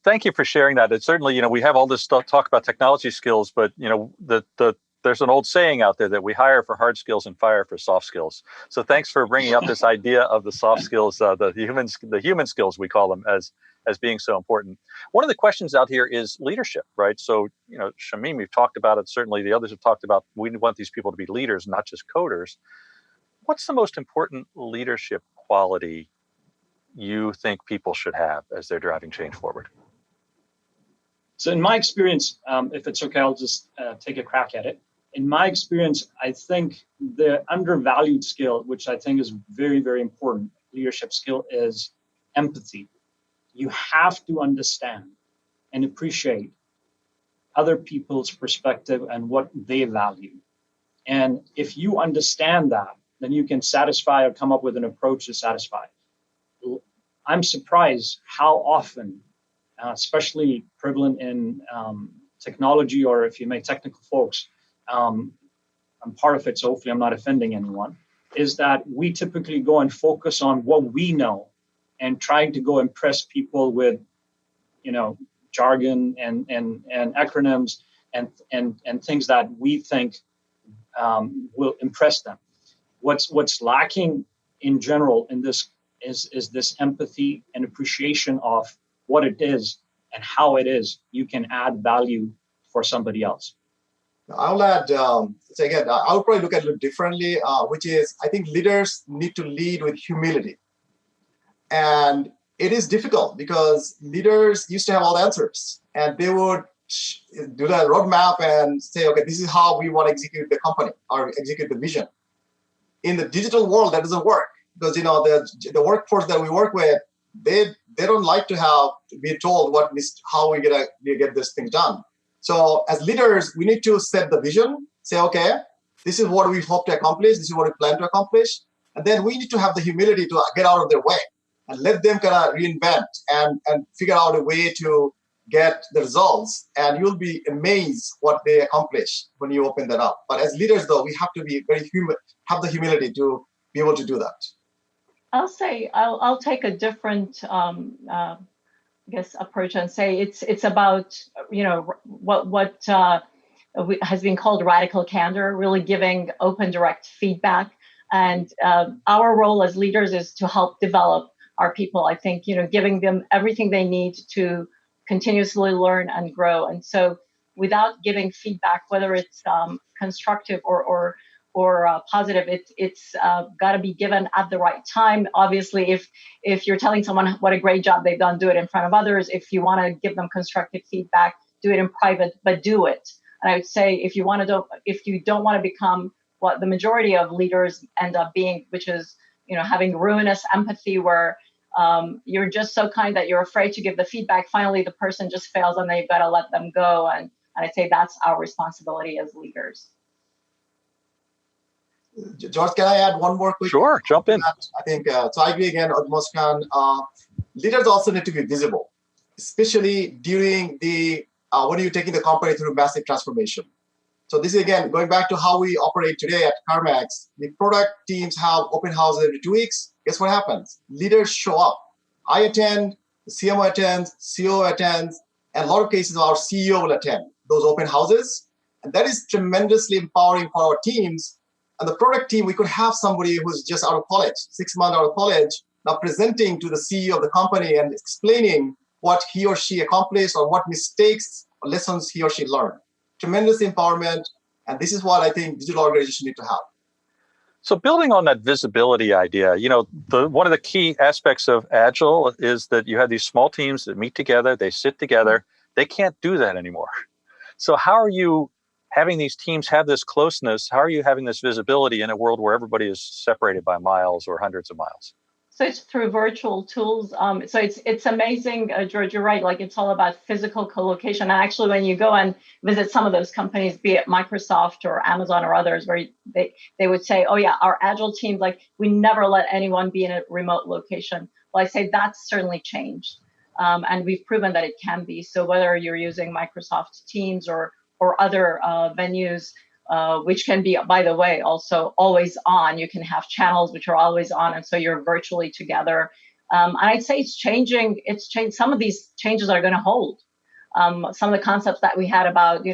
Thank you for sharing that. It's certainly, we have all this talk about technology skills, but there's an old saying out there that we hire for hard skills and fire for soft skills. So thanks for bringing up this idea of the soft skills, the human skills, we call them, as being so important. One of the questions out here is leadership, right? So, Shamim, you've talked about it. Certainly the others have talked about, we want these people to be leaders, not just coders. What's the most important leadership quality you think people should have as they're driving change forward? So in my experience, if it's okay, I'll just take a crack at it. In my experience, I think the undervalued skill, which I think is very, very important leadership skill, is empathy. You have to understand and appreciate other people's perspective and what they value. And if you understand that, then you can satisfy or come up with an approach to satisfy. I'm surprised how often, especially prevalent in technology, or if you make technical folks, I'm part of it, so hopefully I'm not offending anyone, is that we typically go and focus on what we know and trying to go impress people with, jargon and acronyms and things that we think will impress them. What's lacking in general in this is this empathy and appreciation of what it is and how it is you can add value for somebody else. I'll add, again, I'll probably look at it differently, which is I think leaders need to lead with humility. And it is difficult because leaders used to have all the answers, and they would do the roadmap and say, okay, this is how we want to execute the company or execute the vision. In the digital world, that doesn't work because the workforce that we work with, they don't like to be told how we're gonna get this thing done. So as leaders, we need to set the vision, say, okay, this is what we hope to accomplish, this is what we plan to accomplish, and then we need to have the humility to get out of their way and let them kind of reinvent and figure out a way to get the results, and you'll be amazed what they accomplish when you open that up. But as leaders, though, we have to be very have the humility to be able to do that. I'll say I'll take a different approach and say it's about what has been called radical candor, really giving open, direct feedback. And our role as leaders is to help develop our people. I think giving them everything they need to continuously learn and grow. And so, without giving feedback, whether it's constructive or positive, it's got to be given at the right time. Obviously, if you're telling someone what a great job they've done, do it in front of others. If you want to give them constructive feedback, do it in private, but do it. And I would say if you don't want to become what the majority of leaders end up being, which is having ruinous empathy, where you're just so kind that you're afraid to give the feedback. Finally, the person just fails, and then you've got to let them go. And I'd say that's our responsibility as leaders. George, can I add one more quick? Sure, jump in. I think, so I agree again, Moshe. Leaders also need to be visible, especially during the when you're taking the company through massive transformation. So this is, again, going back to how we operate today at CarMax. The product teams have open houses every 2 weeks. Guess what happens? Leaders show up. I attend, the CMO attends, CEO attends, and a lot of cases our CEO will attend those open houses. And that is tremendously empowering for our teams. And the product team, we could have somebody who's just out of college, 6 months out of college, now presenting to the CEO of the company and explaining what he or she accomplished or what mistakes or lessons he or she learned. Tremendous empowerment. And this is what I think digital organizations need to have. So building on that visibility idea, one of the key aspects of Agile is that you have these small teams that meet together, they sit together. They can't do that anymore. So how are you having these teams have this closeness? How are you having this visibility in a world where everybody is separated by miles or hundreds of miles? So it's through virtual tools. So it's amazing, George, you're right. Like, it's all about physical co-location. And actually, when you go and visit some of those companies, be it Microsoft or Amazon or others, where they would say, oh yeah, our Agile team, like, we never let anyone be in a remote location. Well, I say that's certainly changed. And we've proven that it can be. So whether you're using Microsoft Teams or other venues, which can be, by the way, also always on. You can have channels which are always on, and so you're virtually together. And I'd say it's changing. It's changed. Some of these changes are going to hold. Some of the concepts that we had about,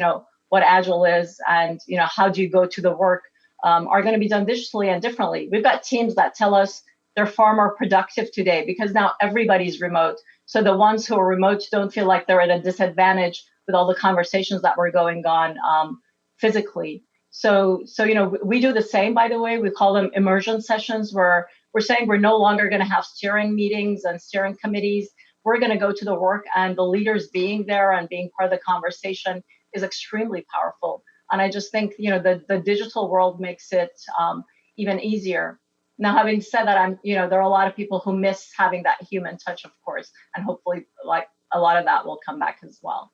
what Agile is and, how do you go to the work are going to be done digitally and differently. We've got teams that tell us they're far more productive today because now everybody's remote. So the ones who are remote don't feel like they're at a disadvantage with all the conversations that were going on physically. So we do the same, by the way. We call them immersion sessions, where we're saying we're no longer going to have steering meetings and steering committees. We're going to go to the work, and the leaders being there and being part of the conversation is extremely powerful. And I just think, the digital world makes it even easier. Now, having said that, there are a lot of people who miss having that human touch, of course, and hopefully, like, a lot of that will come back as well.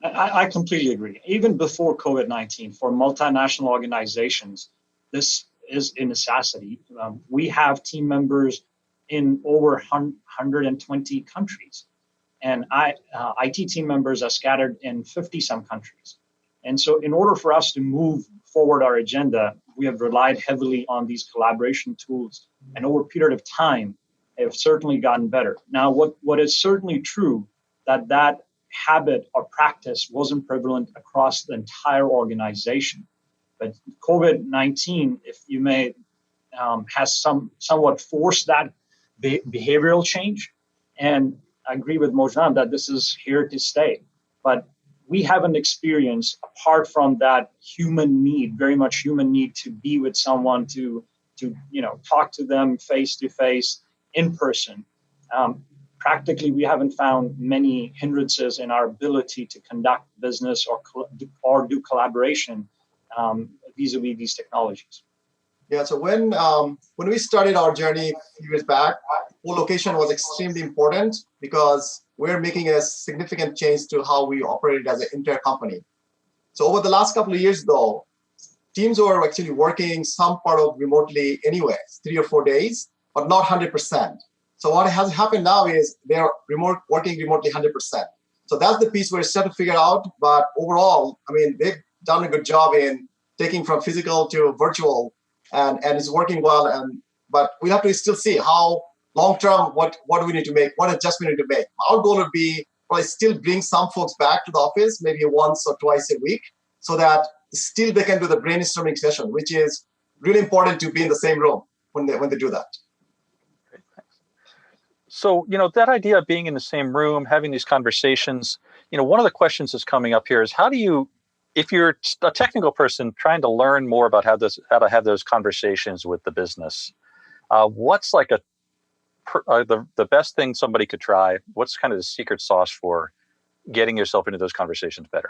I completely agree. Even before COVID-19, for multinational organizations, this is a necessity. We have team members in over 120 countries, and IT team members are scattered in 50-some countries. And so in order for us to move forward our agenda, we have relied heavily on these collaboration tools, and over a period of time, they have certainly gotten better. Now, what is certainly true, that habit or practice wasn't prevalent across the entire organization. But COVID-19, if you may, has somewhat forced that behavioral change. And I agree with Moshe that this is here to stay. But we haven't experienced, apart from that human need, very much human need to be with someone, to talk to them face to face, in person. Practically, we haven't found many hindrances in our ability to conduct business or do collaboration vis-a-vis these technologies. Yeah, so when we started our journey a few years back, co-location was extremely important because we're making a significant change to how we operate as an entire company. So over the last couple of years, though, teams were actually working some part of remotely anyway, 3 or 4 days, but not 100%. So what has happened now is they're working remotely 100%. So that's the piece we're still to figure out. But overall, they've done a good job in taking from physical to virtual, and it's working well. But we have to still see how long-term, what do we need to make, what adjustment we need to make. Our goal would be probably still bring some folks back to the office, maybe once or twice a week, so that still they can do the brainstorming session, which is really important to be in the same room when they do that. So, that idea of being in the same room, having these conversations, one of the questions that's coming up here is how do you, if you're a technical person trying to learn more about how to have those conversations with the business, what's like the best thing somebody could try? What's kind of the secret sauce for getting yourself into those conversations better?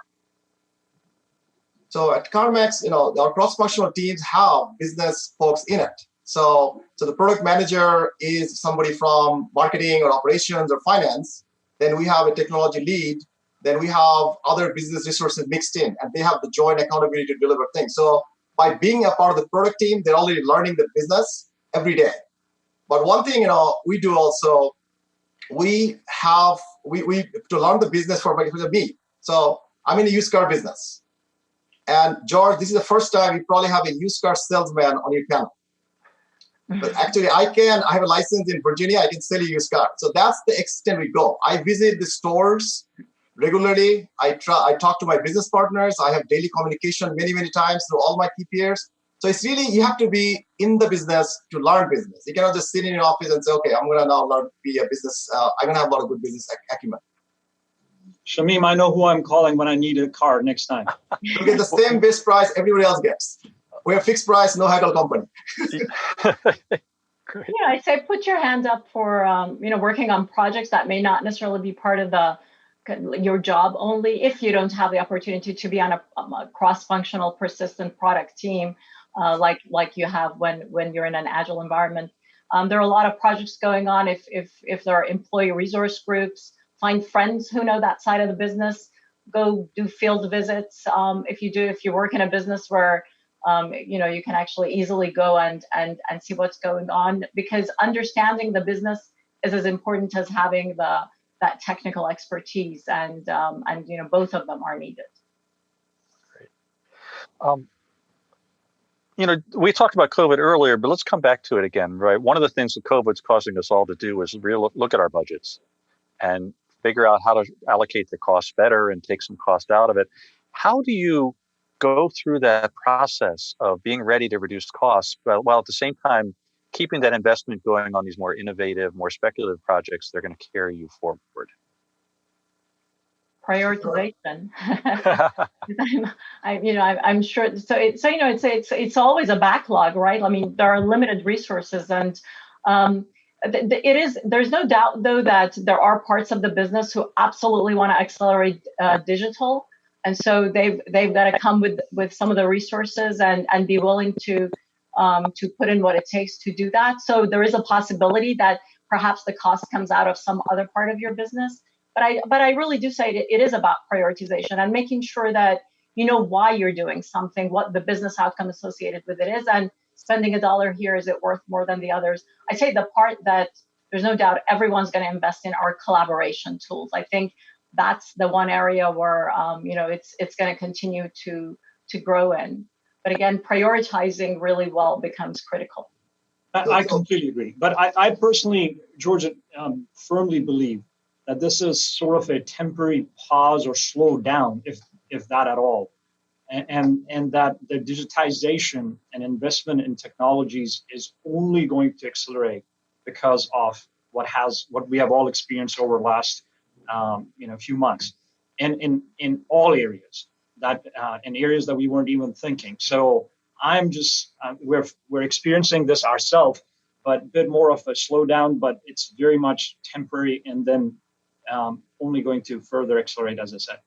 So at CarMax, our cross-functional teams have business folks in it. So the product manager is somebody from marketing or operations or finance. Then we have a technology lead. Then we have other business resources mixed in, and they have the joint accountability to deliver things. So by being a part of the product team, they're already learning the business every day. But one thing, we do also, we to learn the business for me. So I'm in the used car business. And George, this is the first time you probably have a used car salesman on your panel. But actually, I have a license in Virginia. I can sell you used car. So that's the extent we go. I visit the stores regularly. I talk to my business partners. I have daily communication many, many times through all my key peers. So it's really, you have to be in the business to learn business. You cannot just sit in your office and say, okay, I'm going to now learn to be a business. I'm going to have a lot of good business acumen. Shamim, I know who I'm calling when I need a car next time. You get the same best price everybody else gets. We're a fixed price, no haggle company. Yeah, I say put your hand up for working on projects that may not necessarily be part of your job only. If you don't have the opportunity to be on a cross-functional, persistent product team, like you have when you're in an agile environment, there are a lot of projects going on. If there are employee resource groups, find friends who know that side of the business. Go do field visits. If you work in a business where you can actually easily go and see what's going on, because understanding the business is as important as having that technical expertise, and both of them are needed. Great. We talked about COVID earlier, but let's come back to it again, right? One of the things that COVID's causing us all to do is look at our budgets and figure out how to allocate the costs better and take some cost out of it. How do you go through that process of being ready to reduce costs, while at the same time keeping that investment going on these more innovative, more speculative projects that are going to carry you forward? Prioritization. I'm sure. So it's always a backlog, right? I mean, there are limited resources, and there's no doubt though that there are parts of the business who absolutely want to accelerate digital, and so they've got to come with some of the resources and be willing to put in what it takes to do that. So there is a possibility that perhaps the cost comes out of some other part of your business. But I really do say it is about prioritization and making sure that you know why you're doing something, what the business outcome associated with it is, and spending $1 here, is it worth more than the others? I say the part that there's no doubt everyone's going to invest in are collaboration tools. I think that's the one area where it's going to continue to grow in. But again, prioritizing really well becomes critical. I completely agree. But I personally, Georgia, firmly believe that this is sort of a temporary pause or slow down, if that at all, and that the digitization and investment in technologies is only going to accelerate because of what we have all experienced over the last few months, and in all areas in areas that we weren't even thinking. So we're experiencing this ourselves, but a bit more of a slowdown, but it's very much temporary, and then only going to further accelerate, as I said.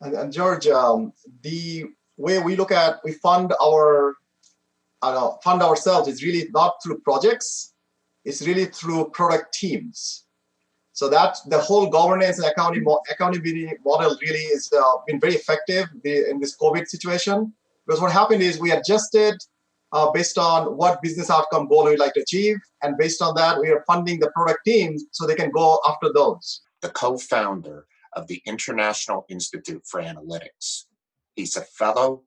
And George, the way we fund ourselves is really not through projects; it's really through product teams. So that the whole governance and accountability model really is been very effective in this COVID situation. Because what happened is we adjusted based on what business outcome goal we'd like to achieve. And based on that, we are funding the product teams so they can go after those. The co-founder of the International Institute for Analytics. He's a fellow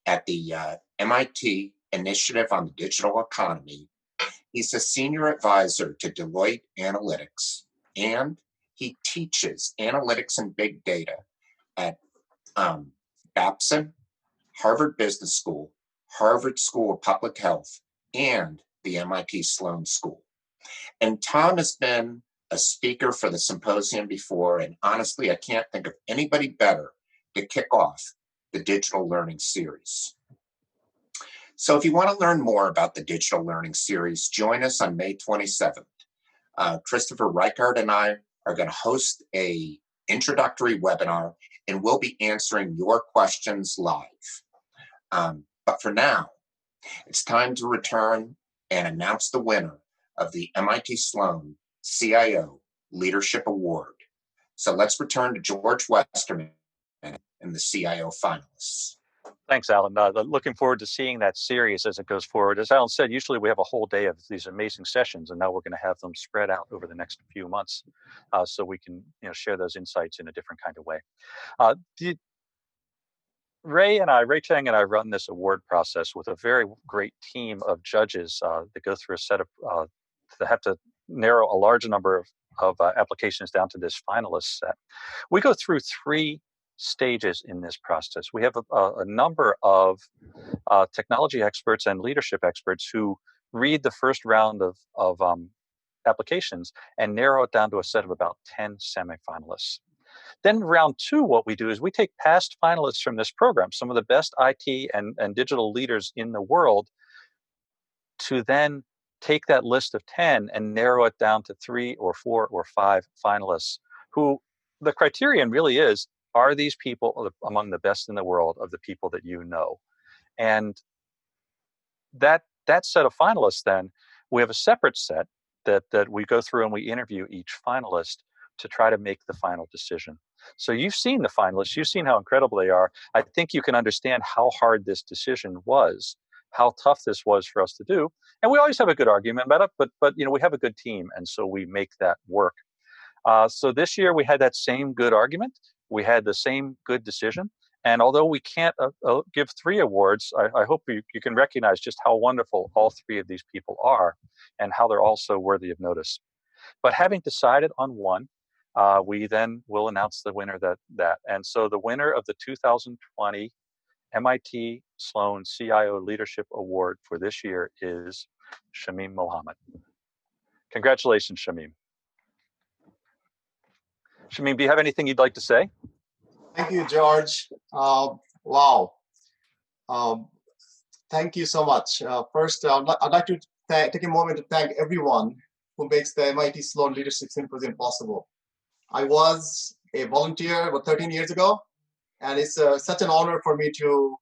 at the MIT Initiative on the Digital Economy. He's a senior advisor to Deloitte Analytics, and he teaches analytics and big data at Babson, Harvard Business School, Harvard School of Public Health, and the MIT Sloan School. And Tom has been a speaker for the symposium before, and honestly, I can't think of anybody better to kick off the digital learning series. So if you want to learn more about the digital learning series, join us on May 27th. Christopher Reichard and I are going to host a introductory webinar, and we'll be answering your questions live. But for now, it's time to return and announce the winner of the MIT Sloan CIO Leadership Award. So let's return to Jorge Westerman and the CIO finalists. Thanks, Alan. Looking forward to seeing that series as it goes forward. As Alan said, usually we have a whole day of these amazing sessions, and now we're going to have them spread out over the next few months, so we can share those insights in a different kind of way. Ray Chang and I run this award process with a very great team of judges that go through a set of that have to narrow a large number of applications down to this finalist set. We go through 3 stages in this process. We have a number of technology experts and leadership experts who read the first round of applications and narrow it down to a set of about 10 semifinalists. Then round 2, what we do is we take past finalists from this program, some of the best IT and digital leaders in the world, to then take that list of 10 and narrow it down to 3 or 4 or 5 finalists who the criterion really is, are these people among the best in the world of the people that you know? And that set of finalists, then we have a separate set that we go through and we interview each finalist to try to make the final decision. So you've seen the finalists, you've seen how incredible they are. I think you can understand how hard this decision was, how tough this was for us to do. And we always have a good argument about it, but we have a good team, and so we make that work. So this year we had that same good argument. We had the same good decision. And although we can't give 3 awards, I hope you can recognize just how wonderful all 3 of these people are and how they're all so worthy of notice. But having decided on one, we then will announce the winner that. And so the winner of the 2020 MIT Sloan CIO Leadership Award for this year is Shamim Mohammed. Congratulations, Shamim. Shamim, do you have anything you'd like to say? Thank you, George. Wow. Thank you so much. First, I'd like to take a moment to thank everyone who makes the MIT Sloan Leadership Symposium possible. I was a volunteer about 13 years ago, and it's such an honor for me to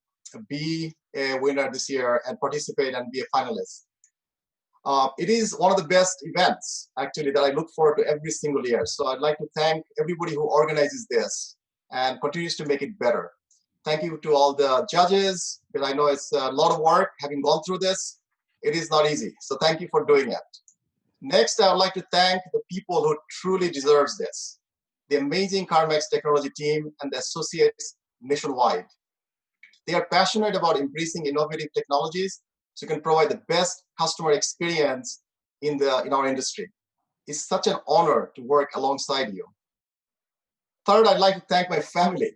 be a winner this year and participate and be a finalist. It is one of the best events, actually, that I look forward to every single year. So I'd like to thank everybody who organizes this and continues to make it better. Thank you to all the judges, because I know it's a lot of work having gone through this. It is not easy, so thank you for doing it. Next, I would like to thank the people who truly deserves this, the amazing CarMax technology team and the associates nationwide. They are passionate about embracing innovative technologies so you can provide the best customer experience in our industry. It's such an honor to work alongside you. Third, I'd like to thank my family.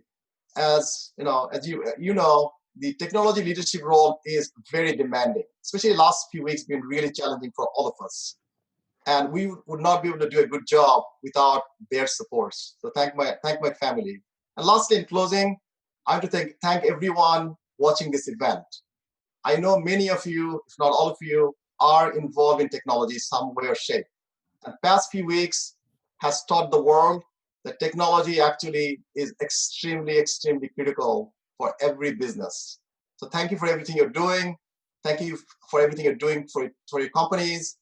As you know, the technology leadership role is very demanding, especially the last few weeks been really challenging for all of us. And we would not be able to do a good job without their support. So thank my family. And lastly, in closing, I have to thank everyone watching this event. I know many of you, if not all of you, are involved in technology some way or shape. And the past few weeks has taught the world that technology actually is extremely, extremely critical for every business. So thank you for everything you're doing. Thank you for everything you're doing for your companies.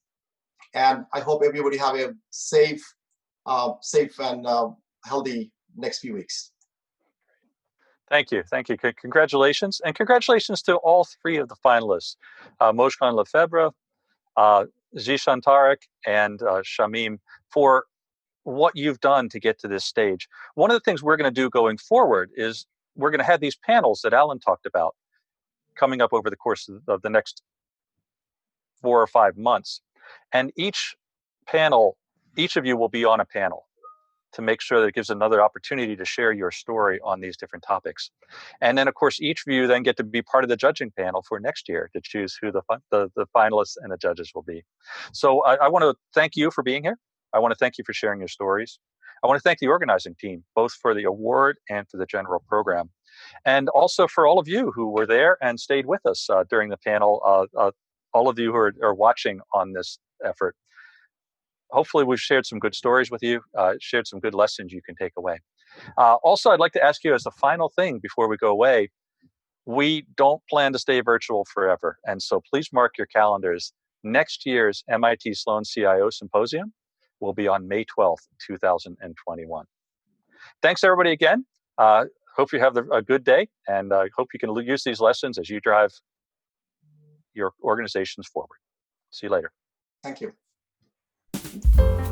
And I hope everybody have a safe and healthy next few weeks. Thank you. Congratulations. And congratulations to all 3 of the finalists, Moshe Van Lefevre, Zishan Tarek, and Shamim, for what you've done to get to this stage. One of the things we're going to do going forward is we're going to have these panels that Alan talked about coming up over the course of the next 4 or 5 months. And each of you will be on a panel to make sure that it gives another opportunity to share your story on these different topics. And then, of course, each of you then get to be part of the judging panel for next year to choose who the finalists and the judges will be. So I want to thank you for being here. I want to thank you for sharing your stories. I want to thank the organizing team, both for the award and for the general program. And also for all of you who were there and stayed with us during the panel, all of you who are watching on this effort. Hopefully we've shared some good stories with you, shared some good lessons you can take away. Also, I'd like to ask you as a final thing before we go away, we don't plan to stay virtual forever. And so please mark your calendars. Next year's MIT Sloan CIO Symposium will be on May 12th, 2021. Thanks everybody again. hope you have a good day, and I hope you can use these lessons as you drive your organizations forward. See you later. Thank you.